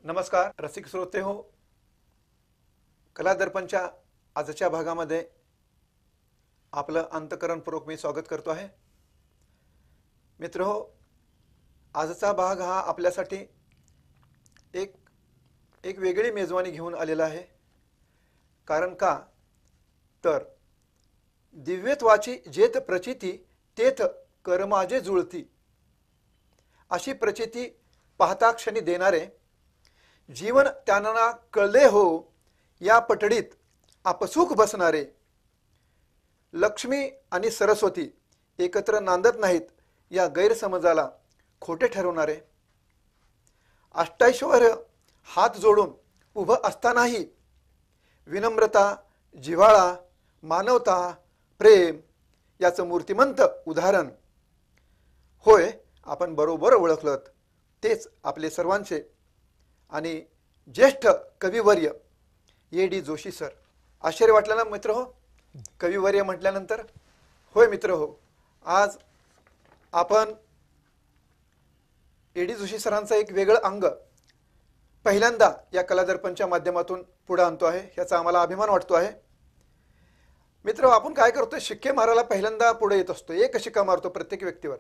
नमस्कार रसिक श्रोते हो, कला दर्पणच्या आजच्या भागामध्ये आपलं अंतःकरणपूर्वक मी स्वागत करतो आहे. मित्र हो, आजचा भाग हा आपल्यासाठी एक एक वेगळी मेजवानी घेऊन आलेला आहे. कारण का तर दिव्यत्वाची जेथ प्रचिती तेथ कर्माजे जुळती अशी प्रचिती पाहता क्षणी देणारे, जीवन त्यांना कळले हो या पटडीत आपसुक बसणारे, लक्ष्मी आणि सरस्वती एकत्र नांदत नाहीत या गैरसमजाला खोटे ठरवणारे, अष्टैश्वर्य हात जोडून उभं असतानाही विनम्रता, जिव्हाळा, मानवता, प्रेम याचं मूर्तिमंत उदाहरण. होय, आपण बरोबर ओळखलत, तेच आपले सर्वांचे आणि ज्येष्ठ कविवर्य ए.डी. जोशी सर. आश्चर्य वाटलं ना मित्र हो कविवर्य म्हटल्यानंतर? होय मित्र हो, आज आपण ए.डी. जोशी सरांचं एक वेगळं अंग पहिल्यांदा या कलादर्पणच्या माध्यमातून पुढे आणतो आहे, याचा आम्हाला अभिमान वाटतो आहे. मित्र, आपण काय करतो, शिक्के मारायला पहिल्यांदा पुढे येत असतो. एक शिक्का मारतो प्रत्येक व्यक्तीवर,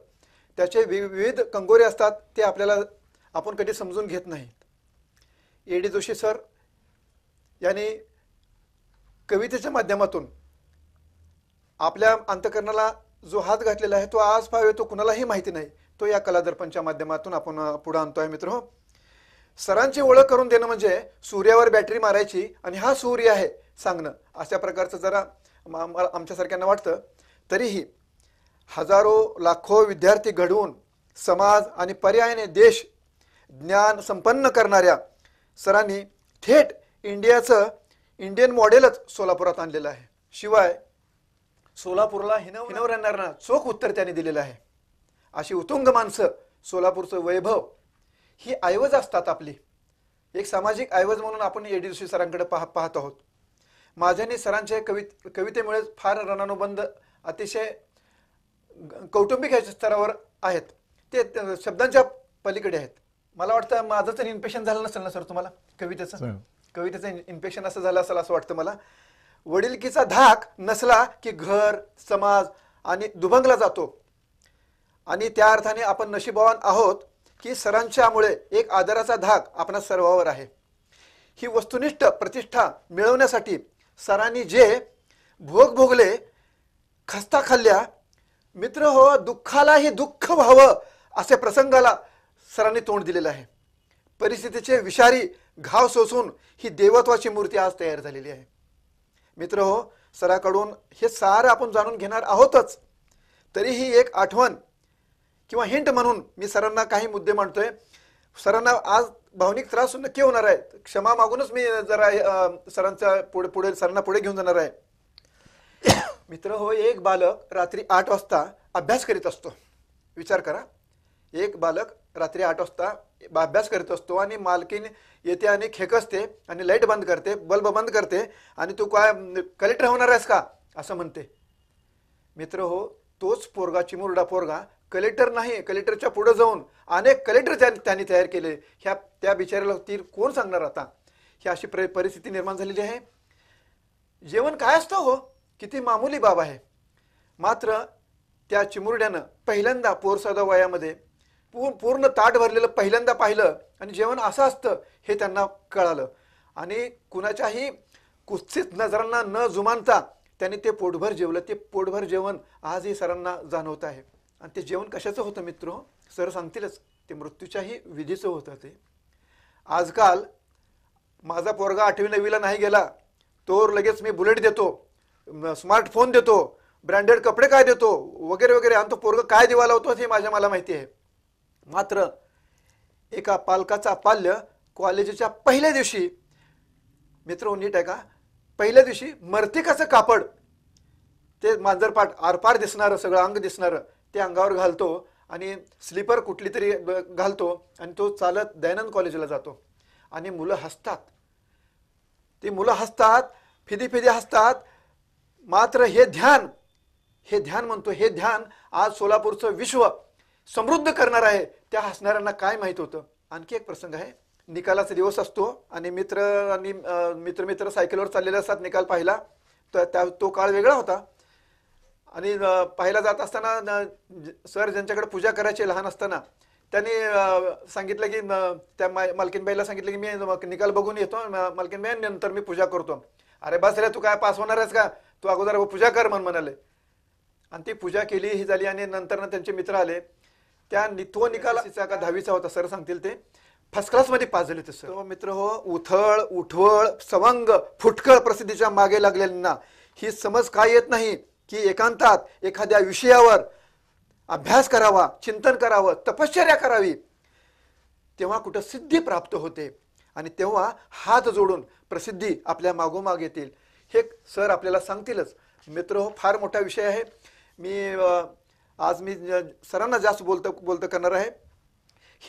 त्याचे विविध कंगोरे असतात, ते आपल्याला आपण कधी समजून घेत नाहीत. ए.डी. जोशी सर यांनी कवितेच्या माध्यमातून आपल्या अंतःकरणाला जो हात घातलेला आहे तो आज पावे तो कुणालाही माहिती नाही, तो या कलादर्पणच्या माध्यमातून आपण पुढे आणतो आहे. मित्र हो, सरांची ओळख करून देणं म्हणजे सूर्यावर बॅटरी मारायची आणि हा सूर्य आहे सांगणं, अशा प्रकारचं जरा आमच्यासारख्यांना वाटतं. तरीही हजारो लाखो विद्यार्थी घडवून समाज आणि पर्यायाने देश ज्ञान संपन्न करणाऱ्या सरांनी थेट इंडियन मॉडेलच सोलापुरात आणलेलं आहे. शिवाय सोलापूरला हिनवणाऱ्यांना चोख उत्तर त्यांनी दिलेलं आहे. अशी उतुंग माणसं, सोलापूरचं वैभव ही ऐवज असतात आपली, एक सामाजिक ऐवज म्हणून आपण ए.डी. जोशी सरांकडे पाहत आहोत. माझ्याने सरांच्या कवितेमुळे फार रणानुबंध अतिशय कौटुंबिक स्तरावर आहेत, ते शब्दांच्या पलीकडे आहेत. मला वाटतं माझं तर इन्फेक्शन झालं नसेल ना सर तुम्हाला कवितेचं इन्फेक्शन असं झालं असेल असं वाटतं मला. वडिलकीचा धाक नसला की घर, समाज आणि दुभंगला जातो, आणि त्या अर्थाने आपण नशीबवान आहोत की सरांच्यामुळे एक आदराचा धाक आपणा सर्वावर आहे. ही वस्तुनिष्ठ प्रतिष्ठा मिळवण्यासाठी सरांनी जे भोग भोगले, खस्ता खाल्ल्या, मित्र हो, दुःखालाही दुःख व्हावं असे प्रसंगाला सरांनी तोंड दिलेलं आहे. परिस्थितीचे विषारी घाव सोसून ही देवत्वाची मूर्ती आज तयार झालेली आहे. मित्र हो, सराकडून हे सारं आपण जाणून घेणार आहोतच, तरीही एक आठवण किंवा हिंट म्हणून मी सरांना काही मुद्दे मांडतोय. सरांना आज भावनिक त्रास नक्की होणार आहे, क्षमा मागूनच मी जरा सरांच्या पुढे सरांना पुढे घेऊन जाणार आहे. मित्र हो, एक बालक रात्री 8 वाजता अभ्यास करीत असतो. विचार करा, एक बालक रात्री 8 वाजता अभ्यास करीत असतो आणि मालकीन येते आणि खेकसते आणि लाईट बंद करते, बल्ब बंद करते आणि तू काय कलेक्टर होणार आहेस का असं म्हणते. मित्र हो, तोच पोरगा, चिमुरडा पोरगा कलेक्टर नाही, कलेक्टरच्या पुढे जाऊन अनेक कलेक्टर त्यांनी तयार केले. त्या बिचाऱ्याला तीर कोण सांगणार आता? ही अशी परिस्थिती निर्माण झालेली आहे. जेवण काय असतं हो, किती मामूली बाब आहे, मात्र त्या चिमुरड्यानं पहिल्यांदा पोरसादा वयामध्ये पूर्ण ताट भरलेलं पहिल्यांदा पाहिलं आणि जेवण असं असतं हे त्यांना कळालं. आणि कुणाच्याही कुत्सित नजरांना न जुमानता त्यांनी ते पोटभर जेवलं. ते पोटभर जेवण आजही सरांना जाणवत आहे. आणि ते जेवण कशाचं होतं मित्र? सर सांगतीलच, ते मृत्यूच्याही विधीचं होतं. ते आजकाल माझा पोरगा 8वी-9वीला नाही गेला तोवर लगेच मी बुलेट देतो, स्मार्टफोन देतो, ब्रँडेड कपडे काय देतो वगैरे वगैरे, आणि तो पोरगा काय दिवा लावतो हे मला माहिती आहे. मात्र एका पालकाचा पाल्य कॉलेजच्या पहिल्या दिवशी, मित्र नीट आहे का, पहिल्या दिवशी मर्तिकाचं कापड, ते मांजरपाट आरपार दिसणारं, सगळं अंग दिसणारं, ते अंगावर घालतो आणि स्लीपर कुठली तरी घालतो आणि तो चालत दयानंद कॉलेजला जातो. आणि मुलं हसतात, ती मुलं हसतात, फिदी हसतात. मात्र हे ध्यान म्हणतो, हे ध्यान आज सोलापूरचं विश्व समृद्ध करणार आहे. त्या हसणाऱ्यांना काय माहित होतं? आणखी एक प्रसंग आहे. निकालाचा दिवस असतो आणि मित्र मित्र सायकलवर चाललेले असतात. निकाल पाहिला तर तो काळ वेगळा होता. आणि पाहायला जात असताना सर ज्यांच्याकडे पूजा करायची लहान असताना त्यांनी सांगितलं की त्या मालकीनबाईला सांगितलं की मी निकाल बघून येतो मालकीनबाई, नंतर मी पूजा करतो. अरे बस रे, तू काय पास होणार आहेस का, तू अगोदर पूजा कर म्हणाले. आणि ती पूजा केली ही झाली. आणि नंतर त्यांचे मित्र आले. तो निकाल का 10वीचा होता, सर सांगतील ते. फर्स्ट क्लासमध्ये पास झाले ते सर. तो मित्र हो, उथळ उठवळ सवंग फुटकळ प्रसिद्धीच्या मागे लागलेल्यांना ही समज काय येत नाही की एकांतात एखाद्या विषयावर अभ्यास करावा, चिंतन करावं, तपश्चर्या करावी, तेव्हा कुठं सिद्धी प्राप्त होते. आणि तेव्हा हात जोडून प्रसिद्धी आपल्या मागोमाग येतील, हे सर आपल्याला सांगतीलच. मित्र हो, फार मोठा विषय आहे. आज मी सरांना जास्त बोलतं करणार आहे.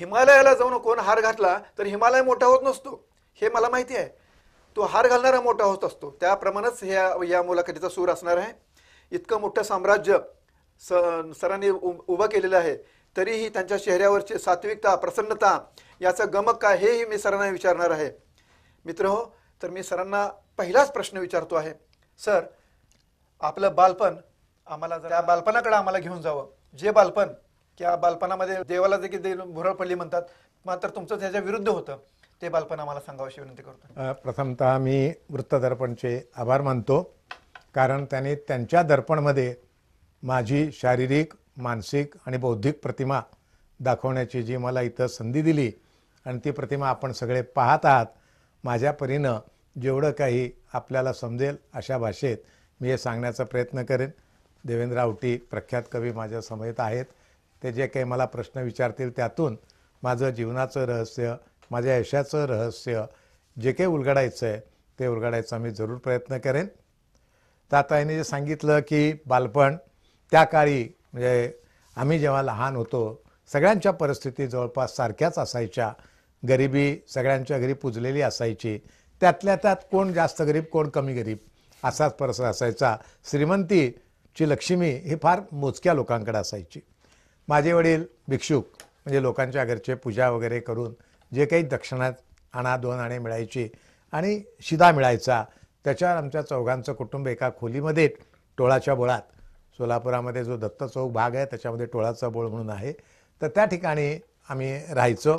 हिमालयाला जाऊन कोण हार घातला तर हिमालय मोठा होत नसतो, हे मला माहिती आहे. तो हार घालणारा मोठा होत असतो. त्याप्रमाणेच या मुलाखतीचा सूर असणार आहे. इतकं मोठं साम्राज्य सरांनी उभं केलेलं आहे, तरीही त्यांच्या चेहऱ्यावरची सात्विकता, प्रसन्नता, याचं गमक काय, हेही मी सरांना विचारणार आहे. मित्र हो, तर मी सरांना पहिलाच प्रश्न विचारतो आहे. सर, आपलं बालपण आम्हाला त्या बालपणाकडे आम्हाला घेऊन जावं. जे बालपण, त्या बालपणामध्ये देवाला जे भुरळ पडली म्हणतात, मात्र तुमचं त्याच्या विरुद्ध होतं, ते बालपण आम्हाला सांगावं विनंती करतो. प्रथमतः मी वृत्तदर्पणचे आभार मानतो, कारण त्यांनी त्यांच्या दर्पणमध्ये माझी शारीरिक, मानसिक आणि बौद्धिक प्रतिमा दाखवण्याची जी मला इथं संधी दिली आणि ती प्रतिमा आपण सगळे पाहत आहात. माझ्या परीनं जेवढं काही आपल्याला समजेल अशा भाषेत मी हे सांगण्याचा प्रयत्न करेन. देवेंद्र आवटी प्रख्यात कवी माझ्या समवेत आहेत. ते जे काही मला प्रश्न विचारतील त्यातून माझं जीवनाचं रहस्य, माझ्या यशाचं रहस्य जे काही उलगडायचं आहे ते उलगडायचा मी जरूर प्रयत्न करेन. तर आता यांनी जे सांगितलं की बालपण त्या काळी, म्हणजे आम्ही जेव्हा लहान होतो सगळ्यांच्या परिस्थिती जवळपास सारख्याच असायच्या. गरिबी सगळ्यांच्या घरी पुजलेली असायची. त्यातल्या त्यात कोण जास्त गरीब, कोण कमी गरीब असाच परिसर असायचा. श्रीमंतीची लक्ष्मी ही फार मोजक्या लोकांकडे असायची. माझे वडील भिक्षुक, म्हणजे लोकांच्या घरचे पूजा वगैरे करून जे काही दक्षिणात आणा 2 आणे मिळायची आणि शिदा मिळायचा, त्याच्यावर आमच्या चौघांचं कुटुंब एका खोलीमध्ये टोळाच्या बोळात, सोलापुरामध्ये जो दत्त चौक भाग आहे त्याच्यामध्ये टोळाचा बोळ म्हणून आहे, तर त्या ठिकाणी आम्ही राहायचो.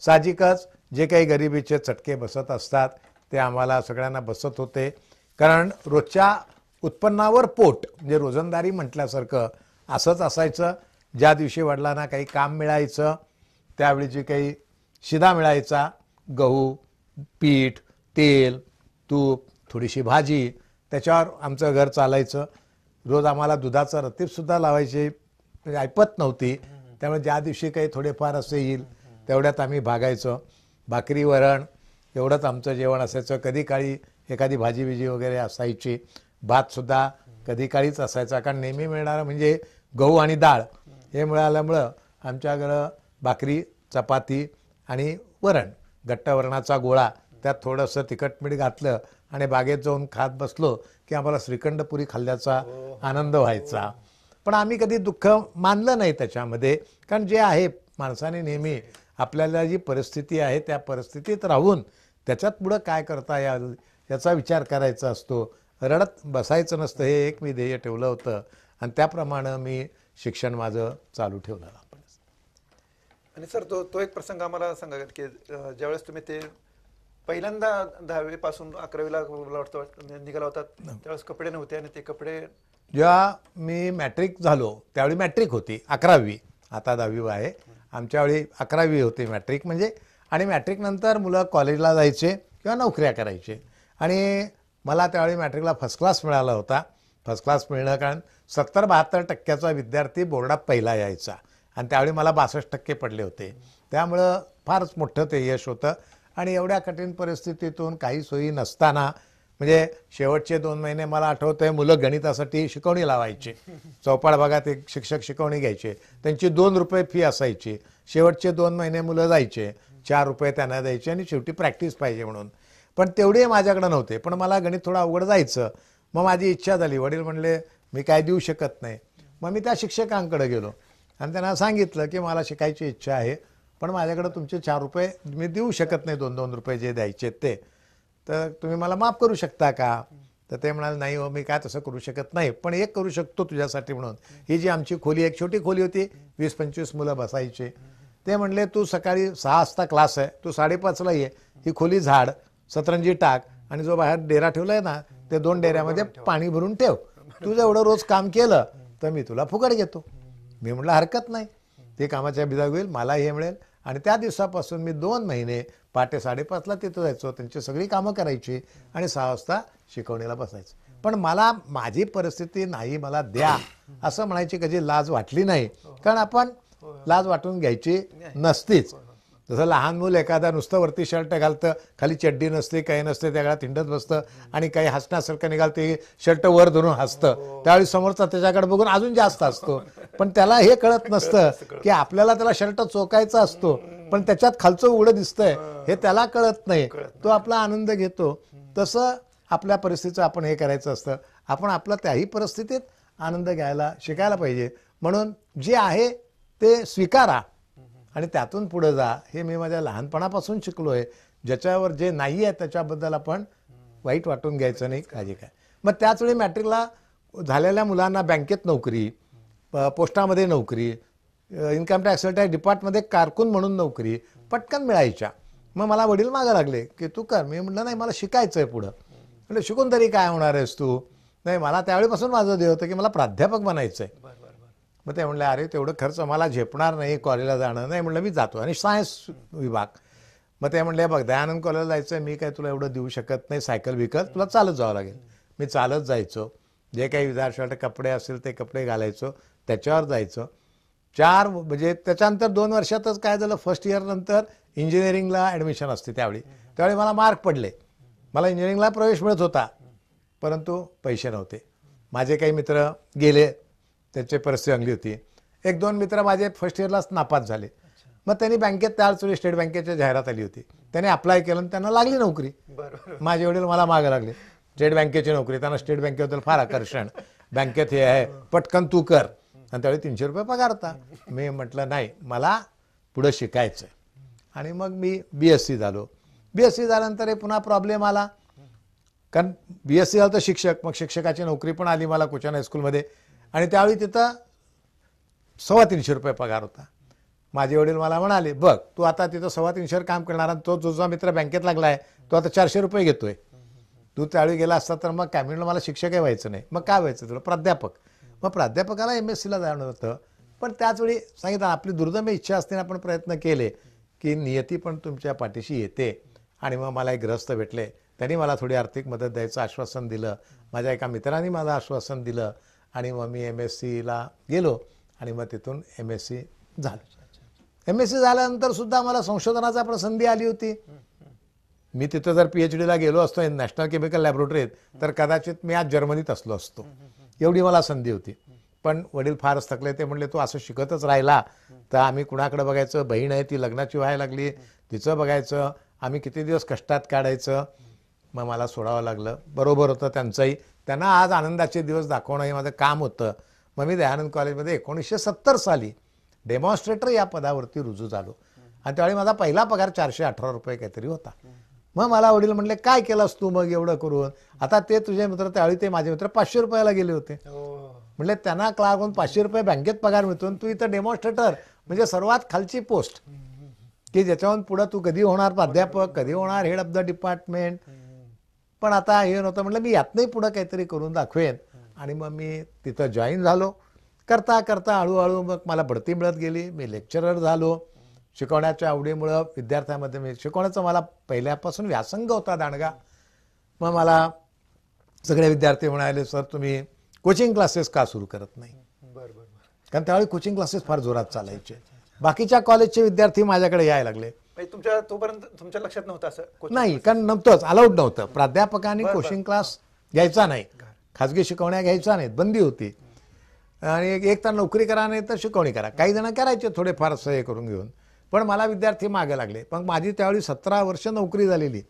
साहजिकच जे काही गरिबीचे चटके बसत असतात ते आम्हाला सगळ्यांना बसत होते, कारण रोजच्या उत्पन्नावर पोट, म्हणजे रोजंदारी म्हटल्यासारखं असंच असायचं. ज्या दिवशी वडिलांना काही काम मिळायचं त्यावेळी जे काही शिदा मिळायचा, गहू, पीठ, तेल, तूप, थोडीशी भाजी, त्याच्यावर आमचं घर चालायचं. रोज आम्हाला दुधाचं रतीबसुद्धा लावायची ऐपत नव्हती, त्यामुळे ज्या दिवशी काही थोडेफार असे येईल तेवढ्यात आम्ही भागायचो. भाकरी वरण एवढंच आमचं जेवण असायचं. कधी काळी एखादी भाजी बिजी वगैरे असायची. भातसुद्धा कधी काळीच असायचा, कारण नेहमी मिळणारं म्हणजे गहू आणि डाळ हे मिळाल्यामुळं आमच्याकडं भाकरी, चपाती आणि वरण, गट्टवरणाचा गोळा, त्यात थोडंसं तिखट मीठ घातलं आणि बागेत जाऊन खात बसलो की आम्हाला श्रीखंडपुरी खाल्ल्याचा आनंद व्हायचा. पण आम्ही कधी दुःख मानलं नाही त्याच्यामध्ये, कारण जे आहे माणसाने नेहमी आपल्याला जी परिस्थिती आहे त्या परिस्थितीत राहून त्याच्यात पुढं काय करता याल याचा विचार करायचा असतो. रडत बसायचं नसतं, हे एक मी ध्येय ठेवलं होतं आणि त्याप्रमाणे मी शिक्षण माझं चालू ठेवलं. आणि सर, तो एक प्रसंग आम्हाला सांगा की ज्यावेळेस तुम्ही ते पहिल्यांदा 10वी पासून 11वीला निघाला होतात त्यावेळेस कपडे नव्हते, आणि ते कपडे जेव्हा मी मॅट्रिक झालो त्यावेळी मॅट्रिक होती 11वी, आता 10वी आहे. आमच्या वेळी 11वी होती मॅट्रिक म्हणजे. आणि मॅट्रिक नंतर मुलं कॉलेजला जायचे किंवा नोकऱ्या करायचे. आणि मला त्यावेळी मॅट्रिकला फर्स्ट क्लास मिळाला होता. फर्स्ट क्लास मिळणं कारण 70-72% विद्यार्थी बोर्डात पहिला यायचा आणि त्यावेळी मला 62% पडले होते. त्यामुळं फारच मोठं ते यश होतं. आणि एवढ्या कठीण परिस्थितीतून काही सोयी नसताना, म्हणजे शेवटचे 2 महिने मला आठवतं आहे मुलं गणितासाठी शिकवणी लावायचे. चौपाळ भागात एक शिक्षक शिकवणी घ्यायचे, त्यांची 2 रुपये फी असायची. शेवटचे 2 महिने मुलं जायचे, 4 रुपये त्यांना द्यायचे आणि शेवटी प्रॅक्टिस पाहिजे म्हणून. पण तेवढे माझ्याकडे नव्हते, पण मला गणित थोडं अवघड जायचं. मग माझी इच्छा झाली, वडील म्हणले मी काय देऊ शकत नाही. मग मी त्या शिक्षकांकडे गेलो आणि त्यांना सांगितलं की मला शिकायची इच्छा आहे, पण माझ्याकडे तुमचे 4 रुपये मी देऊ शकत नाही, 2-2 रुपये जे द्यायचे ते, तर तुम्ही मला माफ करू शकता का? तर ते म्हणाले नाही हो, मी काय तसं करू शकत नाही, पण एक करू शकतो तुझ्यासाठी म्हणून. ही जी आमची खोली, एक छोटी खोली होती, 20-25 मुलं बसायचे. ते म्हणले तू सकाळी 6 वाजता क्लास आहे, तू 5:30ला ये, ही खोली झाड, सतरंजी टाक आणि जो बाहेर डेरा ठेवलाय ना ते 2 डेऱ्यामध्ये पाणी भरून ठेव. तुझं एवढं रोज काम केलं तर मी तुला फुकट घेतो. मी म्हटलं हरकत नाही, ते कामाच्या बिदा होईल, मला हे मिळेल. आणि त्या दिवसापासून मी 2 महिने पहाटे 5:30ला तिथं जायचो, त्यांची सगळी कामं करायची आणि 6 वाजता शिकवणीला बसायचं. पण मला माझी परिस्थिती नाही, मला द्या असं म्हणायची कधी लाज वाटली नाही, कारण आपण लाज वाटून घ्यायची नसतीच. जसं लहान मूल एखादा नुसतं वरती शर्ट घालतं, खाली चड्डी नसते, काही नसते, त्या काळात हिंडत बसतं आणि काही हसण्यासारखं निघालते, शर्ट वर धरून हसतं, त्यावेळी समोरचा त्याच्याकडे बघून अजून जास्त हसतो. पण त्याला हे कळत नसतं की आपल्याला त्याला शर्ट चोकायचा असतो, पण त्याच्यात खालचं उघडं दिसतंय हे त्याला कळत नाही, तो आपला आनंद घेतो. तसं आपल्या परिस्थितीचं आपण हे करायचं असतं. आपण आपला त्याही परिस्थितीत आनंद घ्यायला शिकायला पाहिजे. म्हणून जे आहे ते स्वीकारा आणि त्यातून पुढे जा, हे मी माझ्या लहानपणापासून शिकलो आहे. ज्याच्यावर जे नाही आहे त्याच्याबद्दल आपण वाईट वाटून घ्यायचं नाही, काळजी काय. मग त्याचवेळी मॅट्रिकला झालेल्या मुलांना बँकेत नोकरी, पोस्टामध्ये नोकरी, इन्कम टॅक्स डिपार्टमध्ये कारकून म्हणून नोकरी पटकन मिळायच्या. मग मला वडील मागं लागले की तू कर. मी म्हटलं नाही, मला शिकायचं आहे पुढं. म्हणजे शिकून तरी काय होणार आहेस तू? नाही, मला त्यावेळीपासून माझं ध्येय होतं की मला प्राध्यापक बनायचं आहे. मग ते म्हणले अरे तेवढं खर्च मला झेपणार नाही, कॉलेजला जाणं नाही. म्हटलं मी जातो आणि सायन्स विभाग. मग ते म्हणले बघ दयानंद कॉलेजला जायचं आहे, मी काय तुला एवढं देऊ शकत नाही, सायकल विकत तुला चालत जावं लागेल. मी चालत जायचो, जे काही विद्यार्थ्याचे कपडे असेल ते कपडे घालायचो, त्याच्यावर जायचो. म्हणजे त्याच्यानंतर 2 वर्षातच काय झालं, फर्स्ट इयर नंतर इंजिनिअरिंगला ॲडमिशन असते. त्यावेळी मला मार्क पडले, मला इंजिनिअरिंगला प्रवेश मिळत होता, परंतु पैसे नव्हते. माझे काही मित्र गेले, त्याची परिस्थिती चांगली होती. 1-2 मित्र माझे फर्स्ट इयरलाच नापास झाले. मग त्यांनी बँकेत त्यावेळी स्टेट बँकेच्या जाहिरात आली होती, त्यांनी अप्लाय केलं आणि त्यांना लागली नोकरी. माझे वडील मला मागं लागले, स्टेट बँकेची नोकरी, त्यांना स्टेट बँकेबद्दल फार आकर्षण, बँकेत हे आहे पटकन तू कर. आणि त्यावेळी 300 रुपये पगार होता. मी म्हटलं नाही, मला पुढं शिकायचं आहे. आणि मग मी BSc झालो. BSc झाल्यानंतर पुन्हा प्रॉब्लेम आला, कारण BSc झालं तर शिक्षक, मग शिक्षकाची नोकरी पण आली मला कोचन हायस्कूलमध्ये. आणि त्यावेळी तिथं 325 रुपये पगार होता. माझे वडील मला म्हणाले बघ तू आता तिथं 325 काम करणार, तो तुझा मित्र बँकेत लागला आहे, तो आता 400 रुपये घेतोय. तू त्यावेळी गेला असता तर मग काय. म्हणलं मला शिक्षकही व्हायचं नाही. मग काय व्हायचं तुला? प्राध्यापक. मग प्राध्यापकाला MScला जाणं होतं. पण त्याचवेळी सांगितलं आपली दुर्दम्य इच्छा असते, आपण प्रयत्न केले की नियती पण तुमच्या पाठीशी येते. आणि मग मला एक ग्रस्त भेटले, त्यांनी मला थोडी आर्थिक मदत द्यायचं आश्वासन दिलं. माझ्या एका मित्रांनी माझं आश्वासन दिलं आणि मग मी MScला गेलो आणि मग तिथून MSc झालं. MSc झाल्यानंतर सुद्धा मला संशोधनाचा प्रसंधी आली होती. मी तिथं जर PhDला गेलो असतो नॅशनल केमिकल लॅबोरेटरीत तर कदाचित मी आज जर्मनीत असलो असतो, एवढी मला संधी होती. पण वडील फारच थकले. ते म्हणले तू असं शिकतच राहिला तर आम्ही कुणाकडे बघायचं, बहीण आहे ती लग्नाची व्हायला लागली, तिचं बघायचं, आम्ही किती दिवस कष्टात काढायचं. मग मला सोडावं लागलं. बरोबर होतं त्यांचंही, त्यांना आज आनंदाचे दिवस दाखवणं हे माझं काम होतं. मग मी दयानंद कॉलेजमध्ये 1970 साली डेमॉन्स्ट्रेटर या पदावरती रुजू झालो. आणि त्यावेळी माझा पहिला पगार 418 रुपये काहीतरी होता. मग मला वडील म्हणले काय केलंस तू मग एवढं करून? आता ते तुझे मित्र, त्यावेळी ते माझे मित्र 500 रुपयाला गेले होते. म्हणले त्यांना क्लार्क होऊन 500 रुपये बँकेत पगार मिळतो, तू इथं डेमॉन्स्ट्रेटर म्हणजे सर्वात खालची पोस्ट, की ज्याच्याहून पुढं तू कधी होणार प्राध्यापक, कधी होणार हेड ऑफ द डिपार्टमेंट. पण आता हे नव्हतं. म्हटलं मी यातनंही पुढं काहीतरी करून दाखवेन. आणि मग मी तिथं जॉईन झालो. करता करता हळूहळू मग मला बढती मिळत गेली. मी लेक्चरर झालो. शिकवण्याच्या आवडीमुळं विद्यार्थ्यांमध्ये मी शिकवण्याचा मला पहिल्यापासून व्यासंग होता दांडगा. मग मला सगळे विद्यार्थी म्हणाले सर तुम्ही कोचिंग क्लासेस का सुरू करत नाही? कारण त्यावेळी कोचिंग क्लासेस फार जोरात चालायचे. बाकीच्या कॉलेजचे विद्यार्थी माझ्याकडे यायला लागले. तुमच्या तोपर्यंत तुमच्या लक्षात नव्हतं असं? नाही, कारण नव्हतंच, अलाउड नव्हतं. प्राध्यापकांनी कोचिंग क्लास घ्यायचा नाही, खाजगी शिकवण्या घ्यायचा नाहीत, बंदी होती. आणि एक तर नोकरी करा नाही तर शिकवणी करा. काही जण करायचे थोडेफार सह्य करून घेऊन, पण मला विद्यार्थी मागे लागले. पण माझी त्यावेळी 17 वर्ष नोकरी झालेली.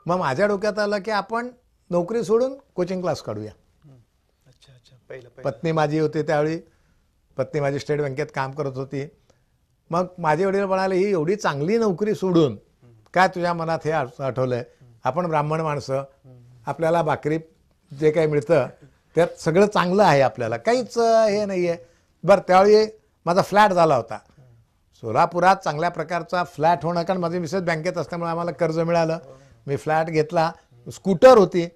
मग माझ्या डोक्यात आलं की आपण नोकरी सोडून कोचिंग क्लास काढूया. पत्नी माझी होती त्यावेळी, पत्नी माझी स्टेट बँकेत काम करत होती. मग माझे वडील म्हणाले, ही एवढी चांगली नोकरी सोडून काय तुझ्या मनात हे आठवलंय? आपण ब्राह्मण माणसं, आपल्याला भाकरी जे काही मिळतं त्यात सगळं चांगलं आहे, आपल्याला काहीच हे नाही आहे. बरं, त्यावेळी माझा फ्लॅट झाला होता सोलापुरात, चांगल्या प्रकारचा फ्लॅट होणं, कारण माझी मिसेस बँकेत असल्यामुळे आम्हाला कर्ज मिळालं. मी फ्लॅट घेतला. स्कूटर होती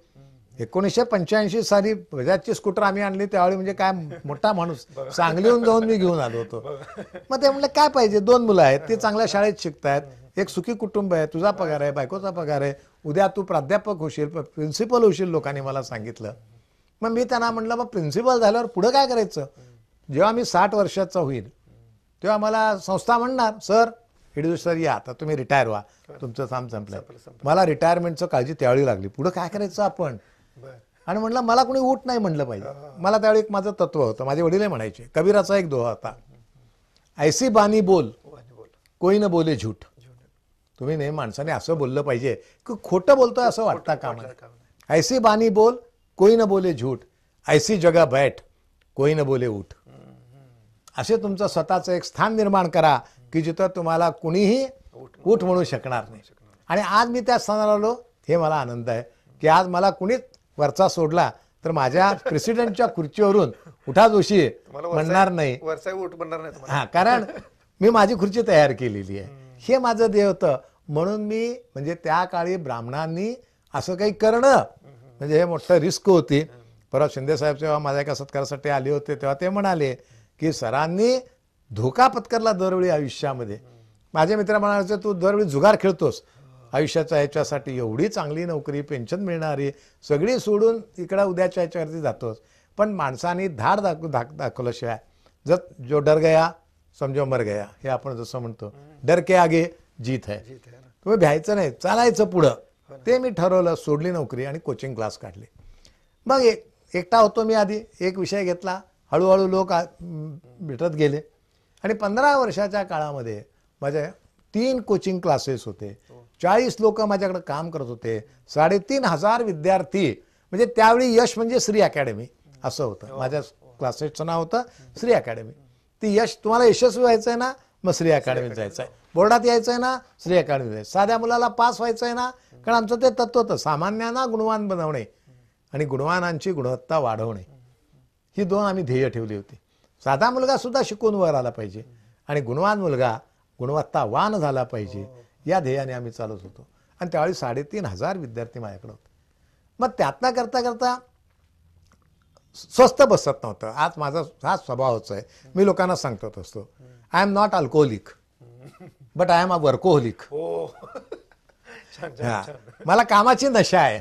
1985 साली बजाजची स्कूटर आम्ही आणली. त्यावेळी म्हणजे काय मोठा माणूस, सांगलीहून जाऊन मी घेऊन आलो होतो. मग ते म्हणलं काय पाहिजे, 2 मुलं आहेत, ते चांगल्या शाळेत शिकतायत, एक सुखी कुटुंब आहे, तुझा पगार आहे, बायकोचा पगार आहे, उद्या तू प्राध्यापक होशील, प्रिन्सिपल होशील, लोकांनी मला सांगितलं. मग मी त्यांना म्हटलं, मग प्रिन्सिपल झाल्यावर पुढं काय करायचं? जेव्हा मी 60 वर्षाचा होईल तेव्हा मला संस्था म्हणणार, सर सर या, आता तुम्ही रिटायर व्हा, तुमचं काम संपलं. मला रिटायरमेंटचं काळजी त्यावेळी लागली, पुढं काय करायचं आपण. आणि म्हणलं मला कोणी उठ नाही म्हणलं पाहिजे. मला त्यावेळी एक माझं तत्व होतं, माझे वडील म्हणायचे, कबीराचा एक दोहा होता, ऐसी बानी बोल कोई न बोले झूठ. तुम्ही नेहमी माणसाने असं बोललं पाहिजे की खोटं बोलतोय असं वाटतं कामा नये. ऐसी बानी बोल कोई न बोले झूठ, ऐसी जगह बैठ कोई न बोले उठ. असे तुमचं स्वतःचं एक स्थान निर्माण करा की जिथं तुम्हाला कुणीही उठ म्हणू शकणार नाही. आणि आज मी त्या स्थानाला आलो, हे मला आनंद आहे की आज मला कुणीच वरचा सोडला तर माझ्या प्रेसिडेंटच्या खुर्चीवरून उठा जोशी म्हणणार नाही. हा, कारण मी माझी खुर्ची तयार केलेली आहे. हे माझं ध्येय होतं. म्हणून मी म्हणजे त्या काळी ब्राह्मणांनी असं काही करणं म्हणजे हे मोठं रिस्क होती. परवा शिंदेसाहेब जेव्हा माझ्या एका सत्कारासाठी आले होते तेव्हा ते म्हणाले की सरांनी धोका पत्करला दरवेळी आयुष्यामध्ये. माझे मित्र म्हणाले, तू दरवेळी जुगार खेळतोस आयुष्याच्या ह्याच्यासाठी, एवढी चांगली नोकरी, पेन्शन मिळणारी, सगळी सोडून इकडं उद्याच्या ह्याच्यावरती जातोस. पण माणसाने धाड दाखवल्याशिवाय, जर जो डर गया समजो मर गया, हे आपण जसं म्हणतो, डर के आगे जीत है. तुम्ही भ्यायचं नाही, चालायचं पुढं. ते मी ठरवलं, सोडली नोकरी आणि कोचिंग क्लास काढले. मग एकटा होतो मी आधी, एक विषय घेतला, हळूहळू लोक भेटत गेले आणि 15 वर्षाच्या काळामध्ये माझे 3 कोचिंग क्लासेस होते, 40 लोक माझ्याकडे काम करत होते, 3,500 विद्यार्थी. म्हणजे त्यावेळी यश म्हणजे श्री अकॅडमी असं होतं. माझ्या क्लासेसचं नाव होतं श्री अकॅडमी. ती यश, तुम्हाला यशस्वी व्हायचं आहे ना, मग श्री अकॅडमीत जायचं आहे. बोर्डात यायचं आहे ना, श्री अकॅडमीत जायचं. साध्या मुलाला पास व्हायचं आहे ना, कारण आमचं ते तत्व होतं, सामान्यांना गुणवान बनवणे आणि गुणवानांची गुणवत्ता वाढवणे. ही 2 आम्ही ध्येय ठेवली होती. साधा मुलगा सुद्धा शिकून वर आला पाहिजे आणि गुणवान मुलगा गुणवत्तावान झाला पाहिजे, या ध्येयाने आम्ही चालत होतो. आणि त्यावेळी 3,500 विद्यार्थी माझ्याकडे होते. मग त्यातनं करता करता स्वस्त बसत नव्हतं. आज माझा हा स्वभावच आहे, मी लोकांना सांगतो असतो, I am not alcoholic but I am a workaholic. हा, मला कामाची नशा आहे,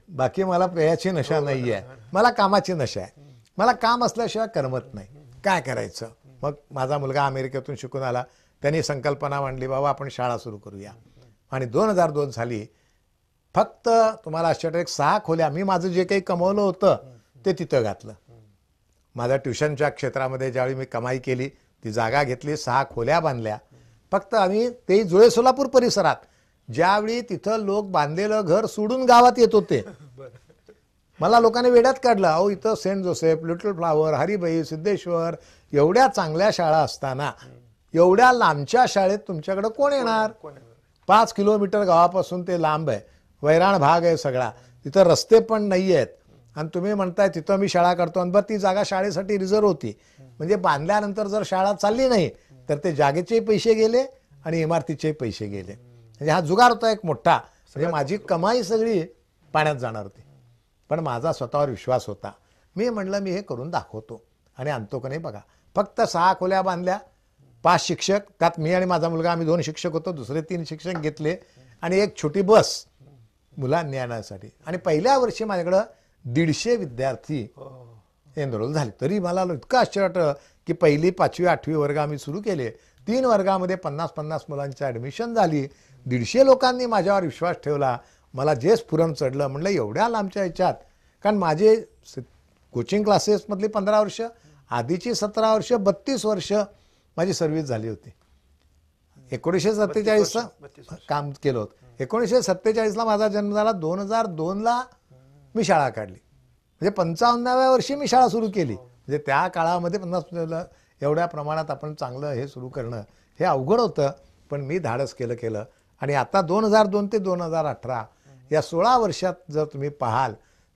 बाकी मला पेयाची नशा नाही आहे. मला कामाची नशा आहे. मला काम असल्याशिवाय करमत नाही. काय करायचं? मग माझा मुलगा अमेरिकेतून शिकून आला, त्यांनी संकल्पना मांडली, बाबा आपण शाळा सुरू करूया. आणि 2002 साली फक्त तुम्हाला आश्चर्य 6 खोल्या, मी माझं जे काही कमवलं होतं ते तिथं घातलं. माझ्या ट्युशनच्या क्षेत्रामध्ये ज्यावेळी मी कमाई केली, ती जागा घेतली, 6 खोल्या बांधल्या. फक्त आम्ही ते जुळे सोलापूर परिसरात, ज्यावेळी तिथं लोक बांधलेलं घर सोडून गावात येत होते, मला लोकांनी वेड्यात काढलं. अहो, इथं saint Joseph, little flower, Haribhai, Siddheshwar, एवढ्या चांगल्या शाळा असताना एवढ्या लांबच्या शाळेत तुमच्याकडे कोण येणार? 5 किलोमीटर गावापासून ते लांब आहे, वैराण भाग आहे सगळा, तिथं रस्ते पण नाही आहेत. आणि तुम्ही म्हणताय तिथं मी शाळा काढतो. आणि बरं, ती जागा शाळेसाठी रिझर्व होती. म्हणजे बांधल्यानंतर जर शाळा चालली नाही तर ते जागेचे पैसे गेले आणि इमारतीचे पैसे गेले. म्हणजे हा जुगार होता एक मोठा. म्हणजे माझी कमाई सगळी पाण्यात जाणार होती. पण माझा स्वतःवर विश्वास होता. मी म्हणलं मी हे करून दाखवतो आणि आणतो का नाही बघा. फक्त 6 खोल्या बांधल्या, 5 शिक्षक, त्यात मी आणि माझा मुलगा, आम्ही 2 शिक्षक होतो, दुसरे 3 शिक्षक घेतले आणि एक छोटी बस मुलांनी आणण्यासाठी. आणि पहिल्या वर्षी माझ्याकडं 150 विद्यार्थी एनरोल झाले. तरी मला इतकं आश्चर्य वाटलं की 1ली, 5वी, 8वी वर्ग आम्ही सुरू केले. 3 वर्गामध्ये 50-50 मुलांची ॲडमिशन झाली. 150 लोकांनी माझ्यावर विश्वास ठेवला. मला जे स्फुरण चढलं, म्हटलं एवढ्या लांबच्या ह्याच्यात, कारण माझे कोचिंग क्लासेसमधली 15 वर्ष, आधीची 17 वर्ष, 32 वर्ष माझी सर्व्हिस झाली होती. 1947ला काम केलं होतं. 1947ला माझा जन्म झाला. 2002ला मी शाळा काढली. म्हणजे 55व्या वर्षी मी शाळा सुरू केली. म्हणजे त्या काळामध्ये 50 एवढ्या प्रमाणात आपण चांगलं हे सुरू करणं हे अवघड होतं, पण मी धाडस केलं आणि आता 2002 ते 2018 या 16 वर्षात जर तुम्ही पाहाल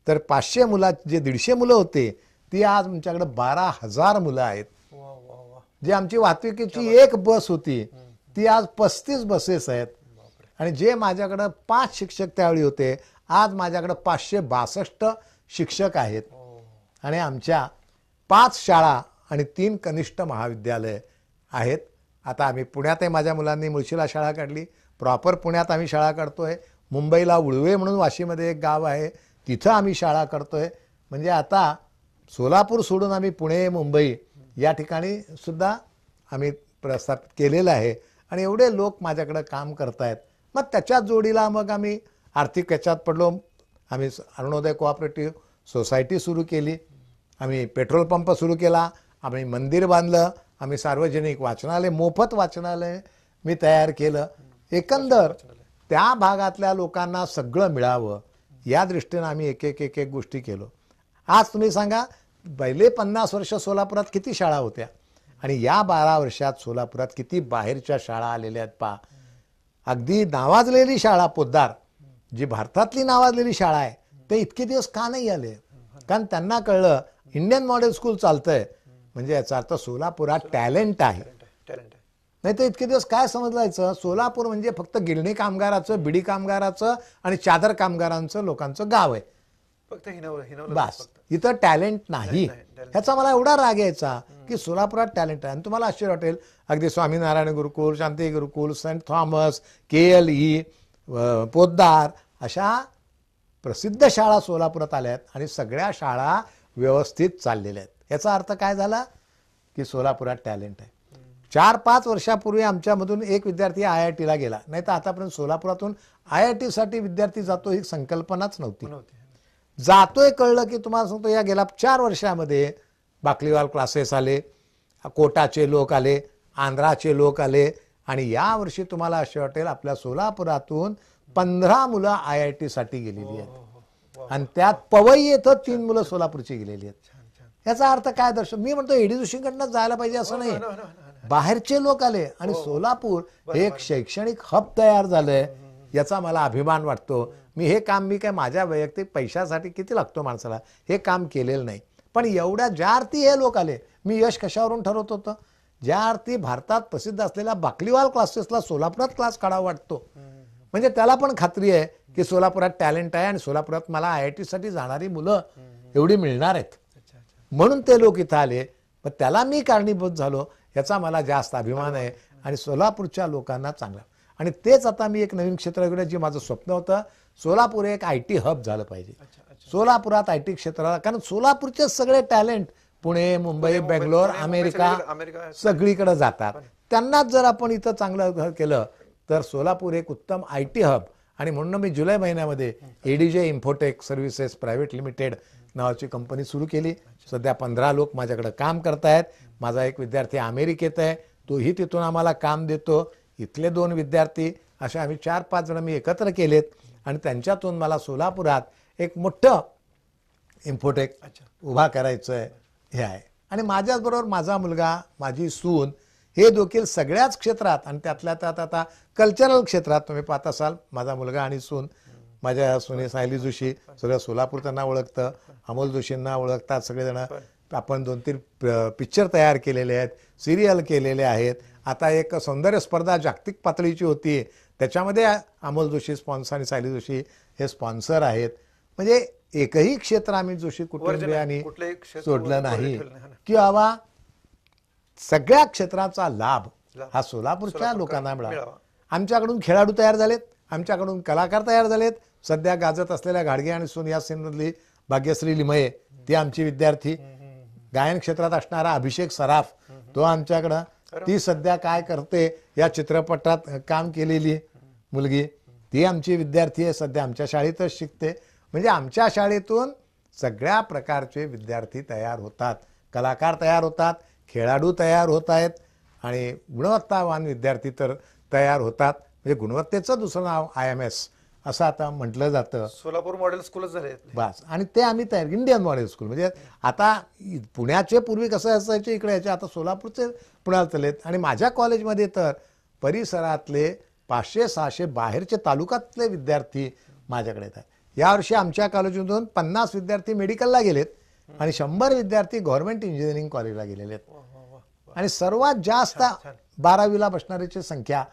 तर 500 मुलं जे 150 मुलं होते ती आज आमच्याकडे 12,000 मुलं आहेत. जी आमची वाहतुकीची एक बस होती ती आज 35 बसेस आहेत. आणि जे माझ्याकडं 5 शिक्षक त्यावेळी होते आज माझ्याकडं 562 शिक्षक आहेत. आणि आमच्या 5 शाळा आणि 3 कनिष्ठ महाविद्यालय आहेत. आता आम्ही पुण्यातही माझ्या मुलांनी मुळशीला शाळा काढली, प्रॉपर पुण्यात आम्ही शाळा काढतोय. मुंबईला उळवे म्हणून वाशीमध्ये एक गाव आहे तिथं आम्ही शाळा काढतोय. म्हणजे आता सोलापूर सोडून आम्ही पुणे मुंबई या ठिकाणी सुद्धा आम्ही प्रस्थापित केलेलं आहे. आणि एवढे लोक माझ्याकडे काम करत आहेत. मग त्याच्याच जोडीला मग आम्ही आर्थिक याच्यात पडलो. आम्ही अरुणोदय कोऑपरेटिव्ह सोसायटी सुरू केली, आम्ही पेट्रोल पंप सुरू केला, आम्ही मंदिर बांधलं, आम्ही सार्वजनिक वाचनालय मोफत वाचनालय मी तयार केलं. एकंदर त्या भागातल्या लोकांना सगळं मिळावं या दृष्टीनं आम्ही एक एक गोष्टी केलो. आज तुम्ही सांगा पहिले 50 वर्ष सोलापुरात किती शाळा होत्या आणि या 12 वर्षात सोलापुरात किती बाहेरच्या शाळा आलेल्या आहेत पहा. अगदी नावाजलेली शाळा पोद्दार जी भारतातली नावाजलेली शाळा आहे ते इतके दिवस का नाही आले? कारण त्यांना कळलं इंडियन मॉडेल स्कूल चालतंय म्हणजे याचा अर्थ सोलापुरात टॅलेंट आहे. नाही तर इतके दिवस काय समजायचं सोलापूर म्हणजे फक्त गिरणी कामगाराचं, बिडी कामगाराचं आणि चादर कामगारांचं लोकांचं गाव आहे फक्त बस. इथं टॅलेंट नाही. ह्याचा मला एवढा राग यायचा की सोलापुरात टॅलेंट आहे. आणि तुम्हाला आश्चर्य वाटेल अगदी स्वामीनारायण गुरुकुल, शांती गुरुकुल, सेंट थॉमस, KLE, पोद्दार अशा प्रसिद्ध शाळा सोलापुरात आल्या आहेत आणि सगळ्या शाळा व्यवस्थित चाललेल्या आहेत. याचा अर्थ काय झाला की सोलापुरात टॅलेंट आहे. 4-5 वर्षापूर्वी आमच्यामधून एक विद्यार्थी IIT ला गेला, नाही तर आतापर्यंत सोलापुरातून IIT साठी विद्यार्थी जातो ही संकल्पनाच नव्हती. जातोय कळलं की तुम्हाला सांगतो या गेल्या 4 वर्षामध्ये बाकलीवाल क्लासेस आले, कोटाचे लोक आले, आंध्राचे लोक आले आणि या वर्षी तुम्हाला असे वाटेल आपल्या सोलापुरातून 15 मुलं IIT साठी गेलेली आहेत आणि त्यात पवई येथे 3 मुलं सोलापूरची गेलेली आहेत. याचा अर्थ काय दर्शक मी म्हणतो एडी जोशींकडनं जायला पाहिजे असं नाही, बाहेरचे लोक आले आणि सोलापूर हे एक शैक्षणिक हब तयार झालंय. याचा मला अभिमान वाटतो. मी काय माझ्या वैयक्तिक पैशासाठी किती लागतो माणसाला हे काम केलेलं नाही. पण एवढ्या ज्या अर्थी हे लोक आले, मी यश कशावरून ठरवत होतं, ज्या अर्थी भारतात प्रसिद्ध असलेल्या बाकलीवाल क्लासेसला सोलापुरात क्लास काढावा वाटतो. म्हणजे त्याला पण खात्री आहे की सोलापुरात टॅलेंट आहे आणि सोलापुरात मला IIT साठी जाणारी मुलं एवढी मिळणार आहेत म्हणून ते लोक इथं आले. पण त्याला मी कारणीभूत झालो याचा मला जास्त अभिमान आहे आणि सोलापूरच्या लोकांना चांगला. आणि तेच आता मी एक नवीन क्षेत्र जे माझं स्वप्न होतं सोलापूर एक IT हब झालं पाहिजे. सोलापुरात IT क्षेत्राला, कारण सोलापूरचे सगळे टॅलेंट पुणे, मुंबई, बेंगलोर, अमेरिका सगळीकडे जातात. त्यांनाच जर आपण इथं चांगलं केलं तर सोलापूर एक उत्तम IT हब. आणि म्हणून मी जुलै महिन्यामध्ये ADJ infotech services private limited नावाची कंपनी सुरू केली. सध्या 15 लोक माझ्याकडे काम करतायत. माझा एक विद्यार्थी अमेरिकेत आहे, तोही तिथून आम्हाला काम देतो. इथले 2 विद्यार्थी असे आम्ही 4-5 जण मी एकत्र केलेत आणि त्यांच्यातून मला सोलापुरात एक मोठं इन्फोटेक उभा करायचं आहे हे आहे. आणि माझ्याचबरोबर माझा मुलगा, माझी सून हे देखील सगळ्याच क्षेत्रात आणि त्यातल्या त्यात आता कल्चरल क्षेत्रात तुम्ही पाहत असाल माझा मुलगा आणि सून, माझ्या सुने सायली जोशी सगळं सोलापूर त्यांना ओळखतं, अमोल जोशींना ओळखतात सगळेजण. आपण 2-3 पिक्चर तयार केलेले आहेत, सिरियल केलेले आहेत. आता एक सौंदर्य स्पर्धा जागतिक पातळीची होती त्याच्यामध्ये अमोल जोशी स्पॉन्सर आणि सायली जोशी हे स्पॉन्सर आहेत. म्हणजे एकही क्षेत्र आम्ही जोशी कुटुंबियांनी सोडलं नाही की बाबा सगळ्या क्षेत्राचा लाभ हा सोलापूरच्या लोकांना मिळावा. आमच्याकडून खेळाडू तयार झालेत, आमच्याकडून कलाकार तयार झालेत. सध्या गाजत असलेल्या घाडगे आणि सोन या सीनमधली भाग्यश्री लिमये ती आमची विद्यार्थी. गायन क्षेत्रात असणारा अभिषेक सराफ तो आमच्याकडं, ती सध्या काय करते या चित्रपटात काम केलेली मुलगी ती आमची विद्यार्थी आहे, सध्या आमच्या शाळेतच शिकते. म्हणजे आमच्या शाळेतून सगळ्या प्रकारचे विद्यार्थी तयार होतात, कलाकार तयार होतात, खेळाडू तयार होत आहेत आणि गुणवत्तावान विद्यार्थी तर तयार होतात. म्हणजे गुणवत्तेचं दुसरं नाव IMS असं आता म्हटलं जातं. सोलापूर मॉडेल स्कूलच झाले. बस, आणि ते आम्ही तयार इंडियन मॉडेल स्कूल म्हणजे आता पुण्याचे पूर्वी कसं असायचे इकडे याचे, आता सोलापूरचे पुण्याला चाललेत. आणि माझ्या कॉलेजमध्ये तर परिसरातले 500-600 बाहेरचे तालुक्यातले विद्यार्थी माझ्याकडे येतात. यावर्षी आमच्या कॉलेजमधून 50 विद्यार्थी मेडिकलला गेलेत आणि 100 विद्यार्थी गव्हर्नमेंट इंजिनिअरिंग कॉलेजला गेलेले आहेत. आणि सर्वात जास्त 12वीला बसणाऱ्याची संख्या